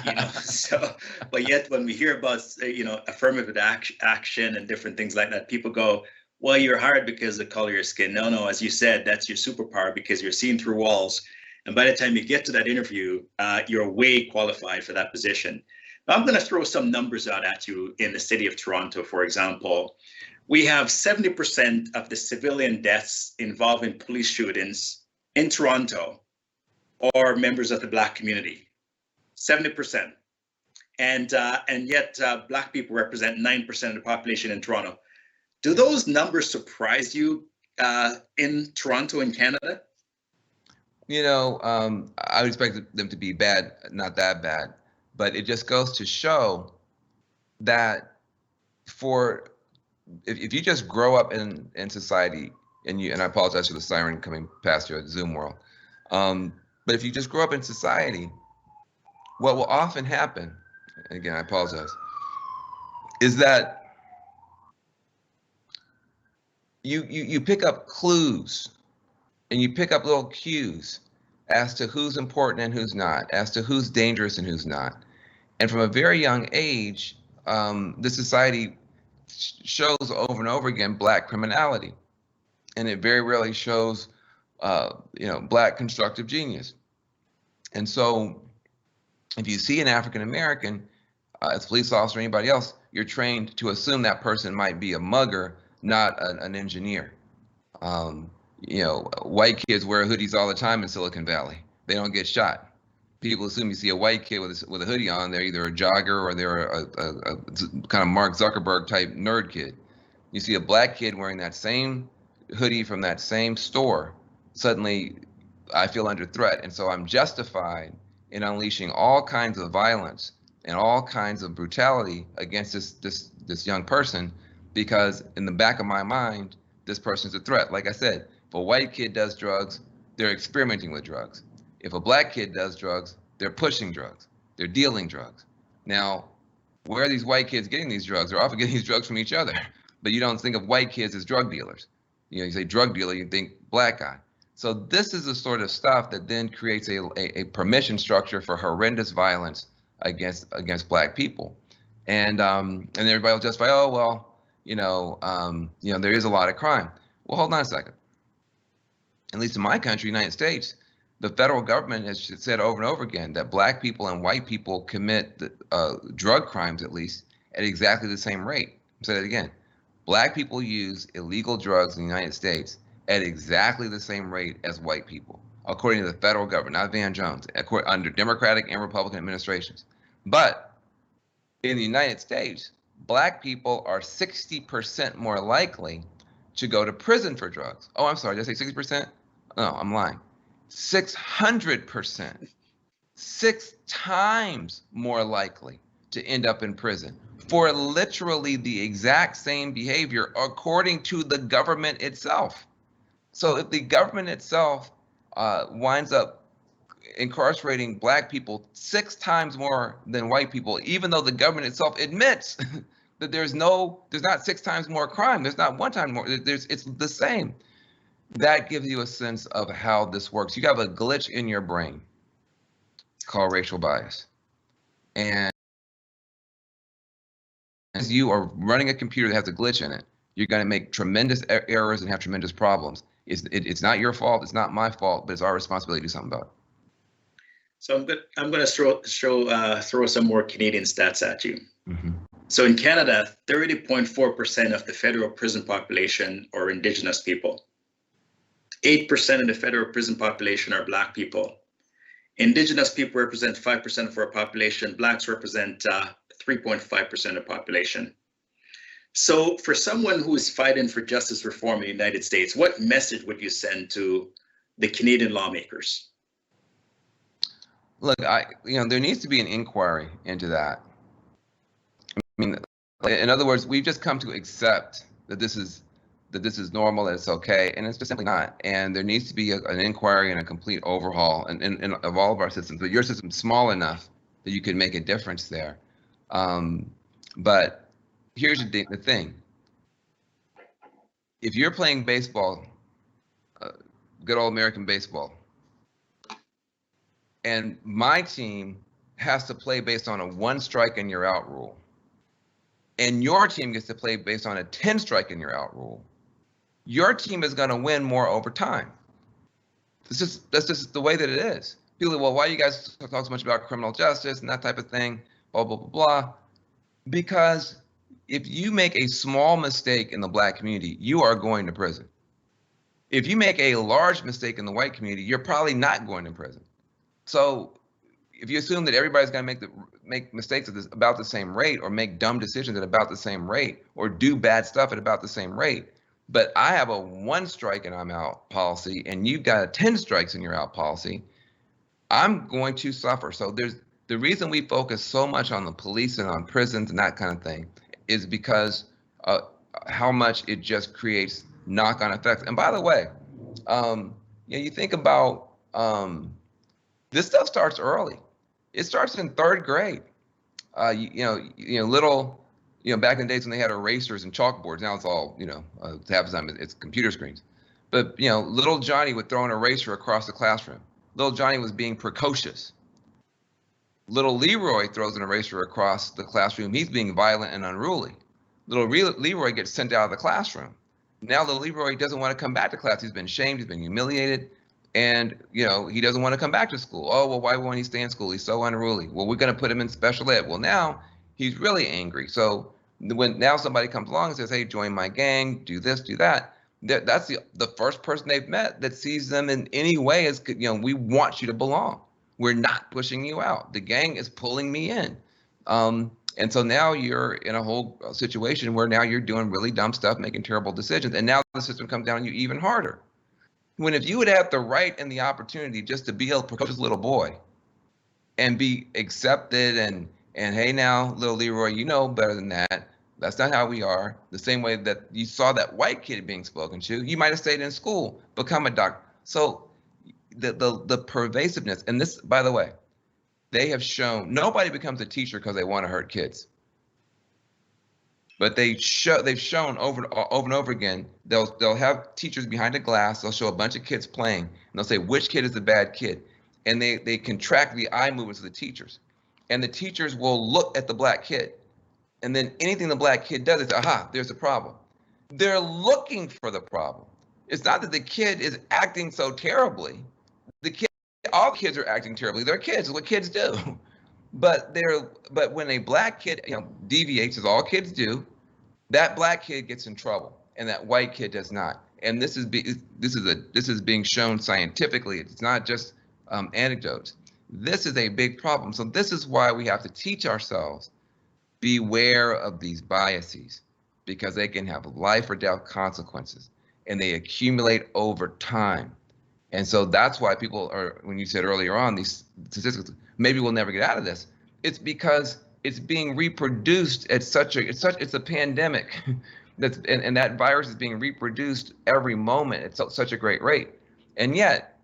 You know, so, but yet when we hear about, you know, affirmative action and different things like that, people go, well, you're hired because of the color of your skin. No, as you said, that's your superpower, because you're seen through walls. And by the time you get to that interview, you're way qualified for that position. Now, I'm going to throw some numbers out at you. In the city of Toronto, for example, we have 70% of the civilian deaths involving police shootings in Toronto are members of the black community. 70%. And yet black people represent 9% of the population in Toronto. Do those numbers surprise you in Toronto, in Canada? You know, I would expect them to be bad, not that bad, but it just goes to show that if you just grow up in society, and I apologize for the siren coming past your Zoom world, but if you just grow up in society, what will often happen, and again, I apologize, is that you pick up clues and you pick up little cues as to who's important and who's not, as to who's dangerous and who's not. And from a very young age, the society shows over and over again black criminality, and it very rarely shows, black constructive genius. And so, if you see an African American as a police officer or anybody else, you're trained to assume that person might be a mugger, not an engineer. White kids wear hoodies all the time in Silicon Valley. They don't get shot. People assume you see a white kid with a hoodie on, they're either a jogger or they're a kind of Mark Zuckerberg type nerd kid. You see a black kid wearing that same hoodie from that same store, suddenly I feel under threat. And so I'm justified in unleashing all kinds of violence and all kinds of brutality against this young person, because in the back of my mind, this person's a threat. Like I said, if a white kid does drugs, they're experimenting with drugs. If a black kid does drugs, they're pushing drugs. They're dealing drugs. Now, where are these white kids getting these drugs? They're often getting these drugs from each other, but you don't think of white kids as drug dealers. You say drug dealer, you think black guy. So this is the sort of stuff that then creates a permission structure for horrendous violence against black people. And everybody will justify, there is a lot of crime. Well, hold on a second. At least in my country, United States, the federal government has said over and over again that black people and white people commit drug crimes, at least, at exactly the same rate. I'll say that again. Black people use illegal drugs in the United States at exactly the same rate as white people, according to the federal government, not Van Jones, under Democratic and Republican administrations. But in the United States, black people are 60% more likely to go to prison for drugs. Oh, I'm sorry, did I say 60%? No, I'm lying. 600%, 6 times more likely to end up in prison for literally the exact same behavior, according to the government itself. So if the government itself winds up incarcerating black people 6 times more than white people, even though the government itself admits that there's not 6 times more crime, there's not 1 time more, it's the same. That gives you a sense of how this works. You have a glitch in your brain called racial bias. And as you are running a computer that has a glitch in it, you're going to make tremendous errors and have tremendous problems. It's not your fault, it's not my fault, but it's our responsibility to do something about it. So I'm going to throw some more Canadian stats at you. Mm-hmm. So in Canada, 30.4% of the federal prison population are Indigenous people. 8% of the federal prison population are black people. Indigenous people represent 5% of our population. Blacks represent 3.5% of the population. So for someone who is fighting for justice reform in the United States, what message would you send to the Canadian lawmakers? Look, there needs to be an inquiry into that. I mean, In other words, we've just come to accept that this is normal, and it's okay, and it's just simply not. And there needs to be an inquiry and a complete overhaul of all of our systems. But your system's small enough that you can make a difference there. But here's the thing. If you're playing baseball, good old American baseball, and my team has to play based on a 1 strike and you're out rule, and your team gets to play based on a 10 strike and you're out rule, your team is going to win more over time. That's just the way that it is. People are, well, why do you guys talk so much about criminal justice and that type of thing, blah, blah, blah, blah. Because if you make a small mistake in the Black community, you are going to prison. If you make a large mistake in the white community, you're probably not going to prison. So if you assume that everybody's going to make mistakes at about the same rate, or make dumb decisions at about the same rate, or do bad stuff at about the same rate, but I have a 1 strike and I'm out policy, and you've got a 10 strikes and you're out policy, I'm going to suffer. So there's the reason we focus so much on the police and on prisons and that kind of thing is because how much it just creates knock-on effects. And by the way, you think about this stuff starts early. It starts in 3rd grade. Back in the days when they had erasers and chalkboards, now it's all, half the time it's computer screens. But, little Johnny would throw an eraser across the classroom. Little Johnny was being precocious. Little Leroy throws an eraser across the classroom. He's being violent and unruly. Little Leroy gets sent out of the classroom. Now little Leroy doesn't want to come back to class. He's been shamed. He's been humiliated. And, he doesn't want to come back to school. Oh, well, why won't he stay in school? He's so unruly. Well, we're going to put him in special ed. Well, now he's really angry. So when now somebody comes along and says, hey, join my gang, do this, do that, that's the first person they've met that sees them in any way as, we want you to belong. We're not pushing you out. The gang is pulling me in. And so now you're in a whole situation where now you're doing really dumb stuff, making terrible decisions. And now the system comes down on you even harder. When if you would have the right and the opportunity just to be a precocious little boy and be accepted and hey, now, little Leroy, you know better than that. That's not how we are. The same way that you saw that white kid being spoken to, you might have stayed in school, become a doctor. So the pervasiveness, and this, by the way, they have shown nobody becomes a teacher because they want to hurt kids. But they've shown over and over again, they'll have teachers behind a glass, they'll show a bunch of kids playing, and they'll say which kid is the bad kid. And they can track the eye movements of the teachers. And the teachers will look at the black kid. And then anything the black kid does is, aha, there's a problem. They're looking for the problem. It's not that the kid is acting so terribly. All kids are acting terribly. They're kids, it's what kids do. But when a black kid, deviates, as all kids do, that black kid gets in trouble, and that white kid does not. And this is being shown scientifically. It's not just anecdotes. This is a big problem. So this is why we have to teach ourselves, beware of these biases, because they can have life or death consequences, and they accumulate over time. And so that's why people are, when you said earlier on, these statistics, maybe we'll never get out of this. It's because it's being reproduced at it's a pandemic. And that virus is being reproduced every moment at such a great rate. And yet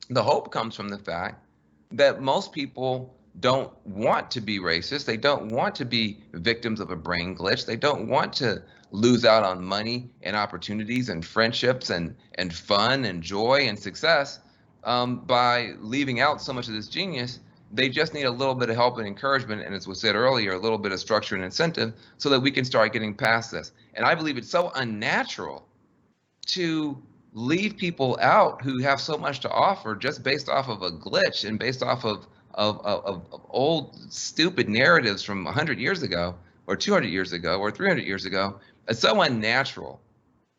the hope comes from the fact that most people don't want to be racist. They don't want to be victims of a brain glitch. They don't want to lose out on money and opportunities and friendships and fun and joy and success by leaving out so much of this genius. They just need a little bit of help and encouragement, and as was said earlier, a little bit of structure and incentive so that we can start getting past this. And I believe it's so unnatural to leave people out who have so much to offer just based off of a glitch and based off of old stupid narratives from 100 years ago or 200 years ago or 300 years ago. It's so unnatural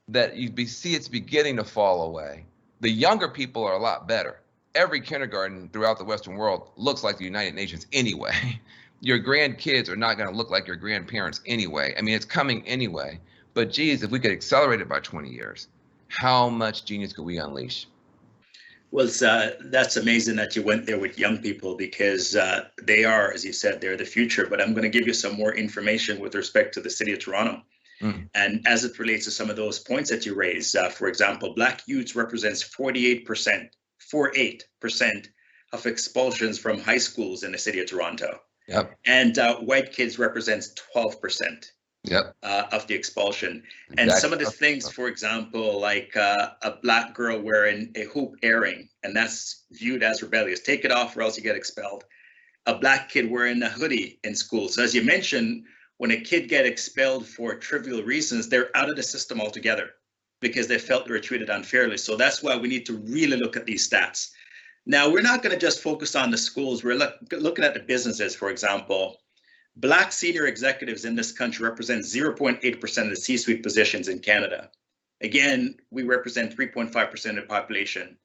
that see it's beginning to fall away. The younger people are a lot better. Every kindergarten throughout the Western world looks like the United Nations anyway. Your grandkids are not going to look like your grandparents anyway. I mean, it's coming anyway. But geez, if we could accelerate it by 20 years, how much genius could we unleash? Well, that's amazing that you went there with young people because they are, as you said, they're the future. But I'm going to give you some more information with respect to the city of Toronto. And as it relates to some of those points that you raised, for example, Black youths represents 48% of expulsions from high schools in the city of Toronto. Yep. And white kids represents 12%. Yep. Of the expulsion. Exactly. And some of the things, for example, like a Black girl wearing a hoop earring, and that's viewed as rebellious. Take it off or else you get expelled. A Black kid wearing a hoodie in school. So as you mentioned, when a kid get expelled for trivial reasons, they're out of the system altogether because they felt they were treated unfairly. So that's why we need to really look at these stats. Now, we're not going to just focus on the schools. We're looking at the businesses, for example. Black senior executives in this country represent 0.8% of the C-suite positions in Canada. Again, we represent 3.5% of the population.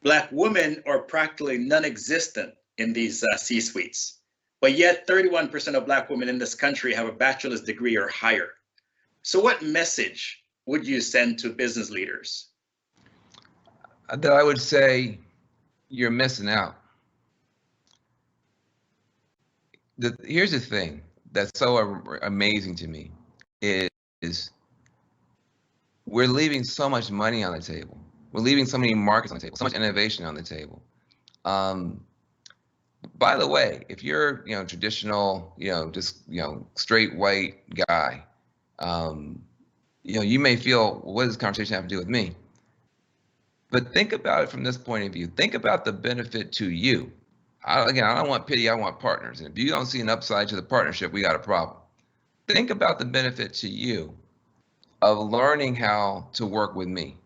Black women are practically non-existent in these C-suites, but yet 31% of Black women in this country have a bachelor's degree or higher. So what message would you send to business leaders? That I would say you're missing out. Here's the thing that's so amazing to me is we're leaving so much money on the table. We're leaving so many markets on the table, so much innovation on the table. By the way, if you're, traditional, just, straight white guy, you may feel, well, what does this conversation have to do with me? But think about it from this point of view. Think about the benefit to you. I don't want pity, I want partners. And if you don't see an upside to the partnership, we got a problem. Think about the benefit to you of learning how to work with me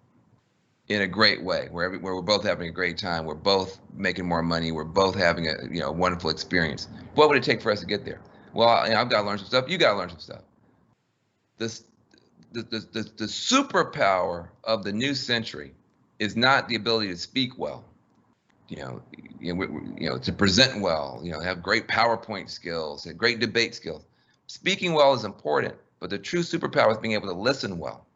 in a great way, where we're both having a great time, we're both making more money, we're both having a wonderful experience. What would it take for us to get there? Well, I've got to learn some stuff, you got to learn some stuff. The superpower of the new century is not the ability to speak well. To present well, have great PowerPoint skills, have great debate skills. Speaking well is important, but the true superpower is being able to listen well.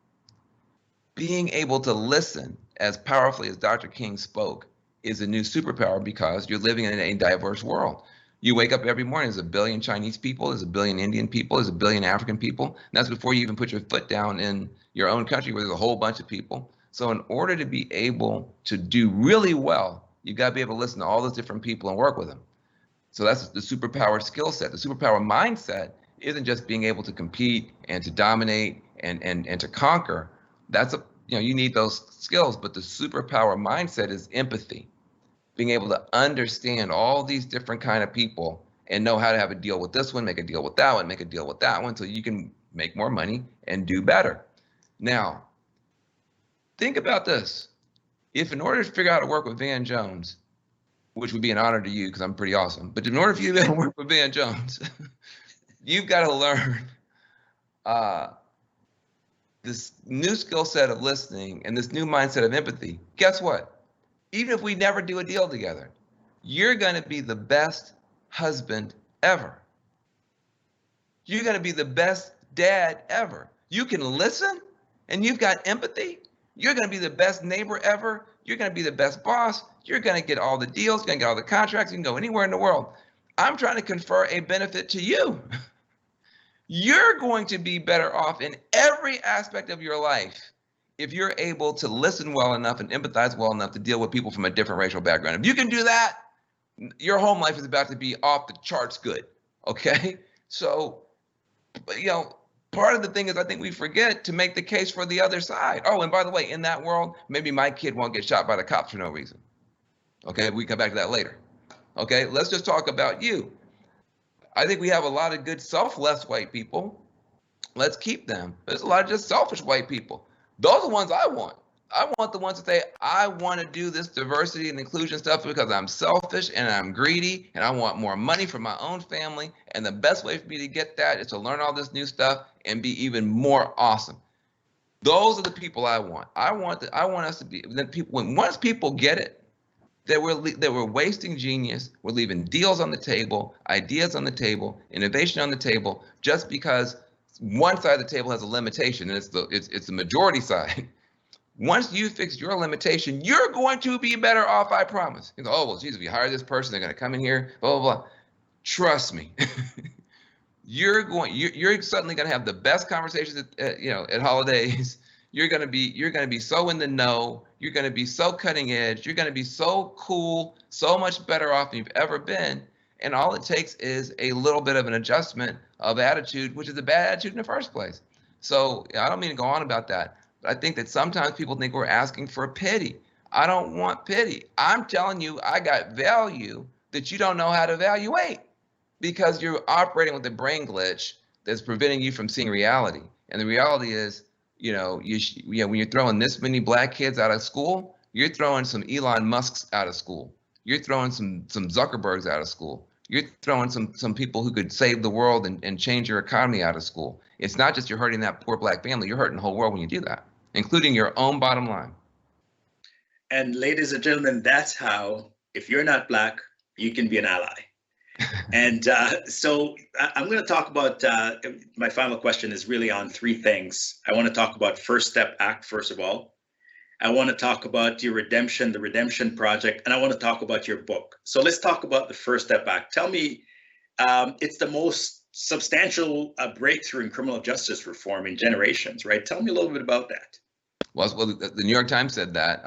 Being able to listen as powerfully as Dr. King spoke is a new superpower because you're living in a diverse world. You wake up every morning, there's a billion Chinese people, there's a billion Indian people, there's a billion African people. And that's before you even put your foot down in your own country where there's a whole bunch of people. So in order to be able to do really well, you've got to be able to listen to all those different people and work with them. So that's the superpower skill set. The superpower mindset isn't just being able to compete and to dominate and to conquer. That's you need those skills, but the superpower mindset is empathy. Being able to understand all these different kind of people and know how to have a deal with this one, make a deal with that one, make a deal with that one, so you can make more money and do better. Now, think about this. If in order to figure out how to work with Van Jones, which would be an honor to you because I'm pretty awesome, but in order for you to work with Van Jones, you've got to learn this new skill set of listening and this new mindset of empathy. Guess what? Even if we never do a deal together, you're going to be the best husband ever. You're going to be the best dad ever. You can listen and you've got empathy. You're going to be the best neighbor ever. You're going to be the best boss. You're going to get all the deals. You're going to get all the contracts. You can go anywhere in the world. I'm trying to confer a benefit to you. You're going to be better off in every aspect of your life if you're able to listen well enough and empathize well enough to deal with people from a different racial background. If you can do that, your home life is about to be off the charts good, okay? So, part of the thing is I think we forget to make the case for the other side. Oh, and by the way, in that world, maybe my kid won't get shot by the cops for no reason. Okay, we come back to that later. Okay, let's just talk about you. I think we have a lot of good selfless white people. Let's keep them. There's a lot of just selfish white people. Those are the ones I want. I want the ones that say, I want to do this diversity and inclusion stuff because I'm selfish and I'm greedy and I want more money for my own family. And the best way for me to get that is to learn all this new stuff and be even more awesome. Those are the people I want. I want us to be the people. Once people get it, that we're wasting genius. We're leaving deals on the table, ideas on the table, innovation on the table, just because one side of the table has a limitation, and it's the majority side. Once you fix your limitation, you're going to be better off, I promise. You know, oh, well, geez, if you hire this person, they're going to come in here, blah, blah, blah. Trust me. You're suddenly going to have the best conversations at holidays. You're going to be so in the know. You're going to be so cutting edge. You're going to be so cool, so much better off than you've ever been. And all it takes is a little bit of an adjustment of attitude, which is a bad attitude in the first place. So I don't mean to go on about that, but I think that sometimes people think we're asking for pity. I don't want pity. I'm telling you, I got value that you don't know how to evaluate because you're operating with a brain glitch that's preventing you from seeing reality. And the reality is, when you're throwing this many black kids out of school, you're throwing some Elon Musks out of school. You're throwing some Zuckerbergs out of school. You're throwing some people who could save the world and change your economy out of school. It's not just you're hurting that poor black family, you're hurting the whole world when you do that, including your own bottom line. And ladies and gentlemen, that's how, if you're not black, you can be an ally. And so I'm going to talk about, my final question is really on three things. I want to talk about First Step Act, first of all. I want to talk about your redemption, the Redemption Project, and I want to talk about your book. So let's talk about the First Step Act. Tell me, it's the most substantial breakthrough in criminal justice reform in generations, right? Tell me a little bit about that. Well, the New York Times said that.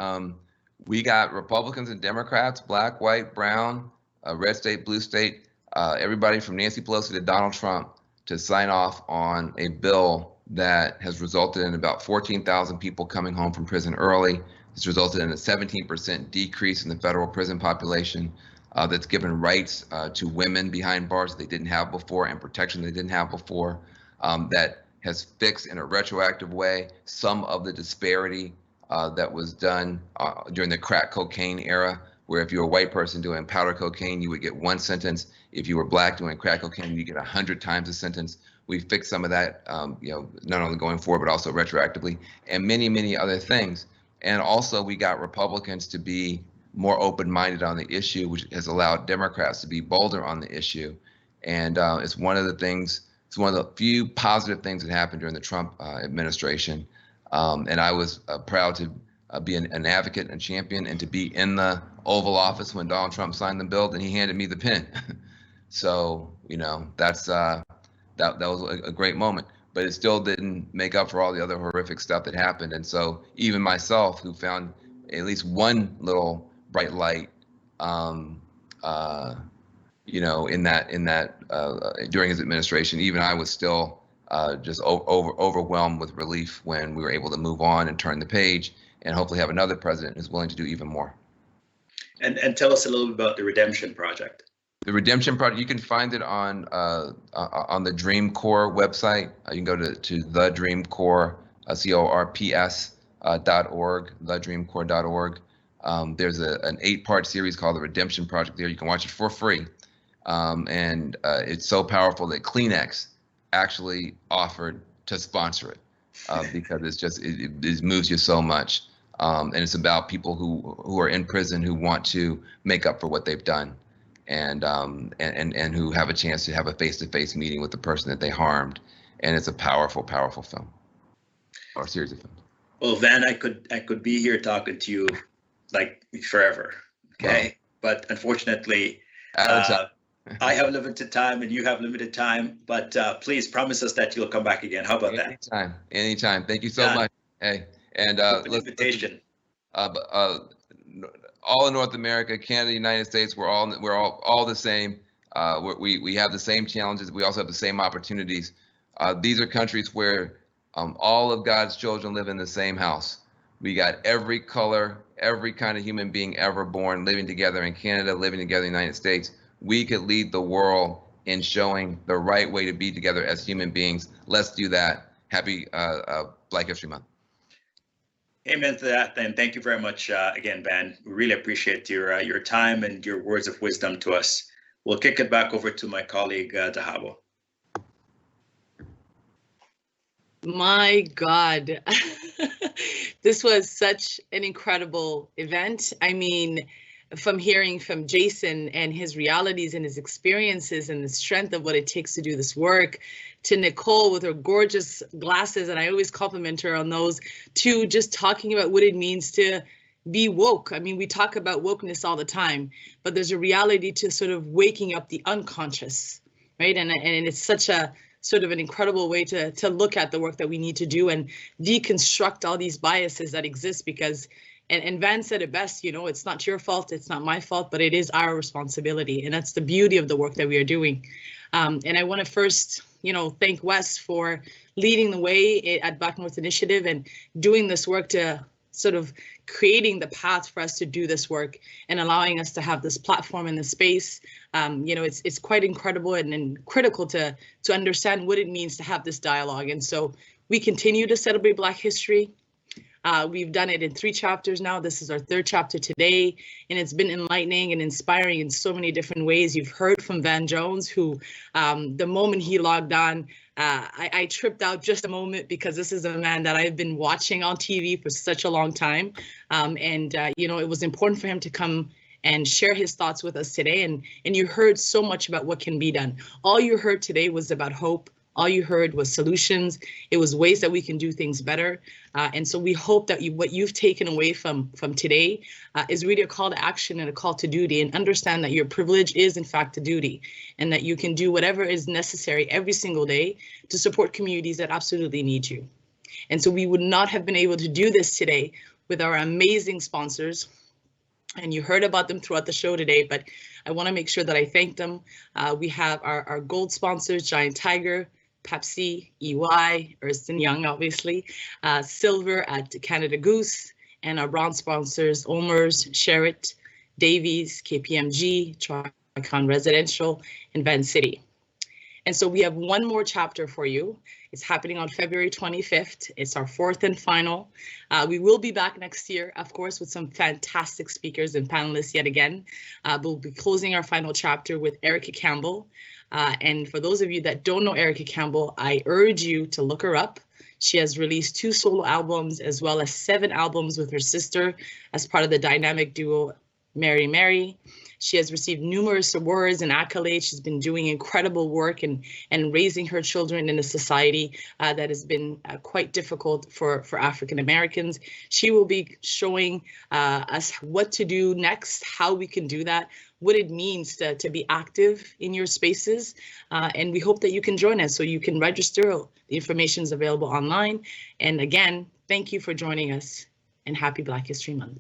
We got Republicans and Democrats, black, white, brown, red state, blue state, everybody from Nancy Pelosi to Donald Trump to sign off on a bill that has resulted in about 14,000 people coming home from prison early. It's resulted in a 17% decrease in the federal prison population. That's given rights to women behind bars that they didn't have before and protection they didn't have before. That has fixed in a retroactive way some of the disparity that was done during the crack cocaine era, where if you were a white person doing powder cocaine, you would get one sentence. If you were black doing crack cocaine, you get 100 times the sentence. We fixed some of that, not only going forward, but also retroactively, and many, many other things. And also we got Republicans to be more open-minded on the issue, which has allowed Democrats to be bolder on the issue. And it's one of the few positive things that happened during the Trump administration. And I was proud to be an advocate and champion and to be in the Oval Office when Donald Trump signed the bill and he handed me the pen. So, that was a great moment, but it still didn't make up for all the other horrific stuff that happened. And so even myself, who found at least one little bright light, in that during his administration, even I was still just overwhelmed with relief when we were able to move on and turn the page and hopefully have another president who's willing to do even more. And tell us a little bit about the Redemption Project. The Redemption Project, you can find it on the Dream Corps website. You can go to the Dream Corps, corps.org, thedreamcorps.org. There's an 8-part series called The Redemption Project there. You can watch it for free. And it's so powerful that Kleenex actually offered to sponsor it because it moves you so much. And it's about people who are in prison who want to make up for what they've done. And who have a chance to have a face-to-face meeting with the person that they harmed, and it's a powerful, powerful film, or series of films. Well, Van, I could be here talking to you like forever, okay? Wow. But unfortunately, I have limited time, and you have limited time. But please promise us that you'll come back again. How about that? Anytime. Thank you so much. Hey, and invitation. All in North America, Canada, United States, we're all the same. We have the same challenges. We also have the same opportunities. These are countries where all of God's children live in the same house. We got every color, every kind of human being ever born living together in Canada, living together in the United States. We could lead the world in showing the right way to be together as human beings. Let's do that. Happy Black History Month. Amen to that, and thank you very much again, Van. We really appreciate your time and your words of wisdom to us. We'll kick it back over to my colleague, Dahabo. My God, this was such an incredible event. I mean, from hearing from Jason and his realities and his experiences and the strength of what it takes to do this work, to Nicole with her gorgeous glasses, and I always compliment her on those, to just talking about what it means to be woke. I mean, we talk about wokeness all the time, but there's a reality to sort of waking up the unconscious, right? And it's such a sort of an incredible way to look at the work that we need to do and deconstruct all these biases that exist, because and Van said it best, you know, it's not your fault, it's not my fault, but it is our responsibility. And that's the beauty of the work that we are doing. And I want to first, you know, thank Wes for leading the way at BlackNorth Initiative and doing this work to sort of creating the path for us to do this work and allowing us to have this platform in this space. You know, it's quite incredible and critical to understand what it means to have this dialogue. And so we continue to celebrate Black history. We've done it in 3 chapters now. This is our 3rd chapter today, and it's been enlightening and inspiring in so many different ways. You've heard from Van Jones, who the moment he logged on, I tripped out just a moment, because this is a man that I've been watching on TV for such a long time. You know, it was important for him to come and share his thoughts with us today. And you heard so much about what can be done. All you heard today was about hope. All you heard was solutions. It was ways that we can do things better. And so we hope that what you've taken away from today is really a call to action and a call to duty, and understand that your privilege is in fact a duty, and that you can do whatever is necessary every single day to support communities that absolutely need you. And so we would not have been able to do this today with our amazing sponsors. And you heard about them throughout the show today, but I want to make sure that I thank them. We have our gold sponsors, Giant Tiger, Pepsi, EY, Ernst & Young, obviously, silver at Canada Goose, and our bronze sponsors, Omers, Sherritt, Davies, KPMG, Tricon Residential, and Van City. And so we have one more chapter for you. It's happening on February 25th. It's our 4th and final. We will be back next year, of course, with some fantastic speakers and panelists yet again. We'll be closing our final chapter with Erica Campbell. And for those of you that don't know Erica Campbell, I urge you to look her up. She has released 2 solo albums as well as 7 albums with her sister as part of the dynamic duo Mary Mary. She has received numerous awards and accolades. She's been doing incredible work and raising her children in a society that has been quite difficult for African Americans. She will be showing us what to do next, how we can do that, what it means to be active in your spaces. And we hope that you can join us, so you can register. The information is available online. And again, thank you for joining us, and happy Black History Month.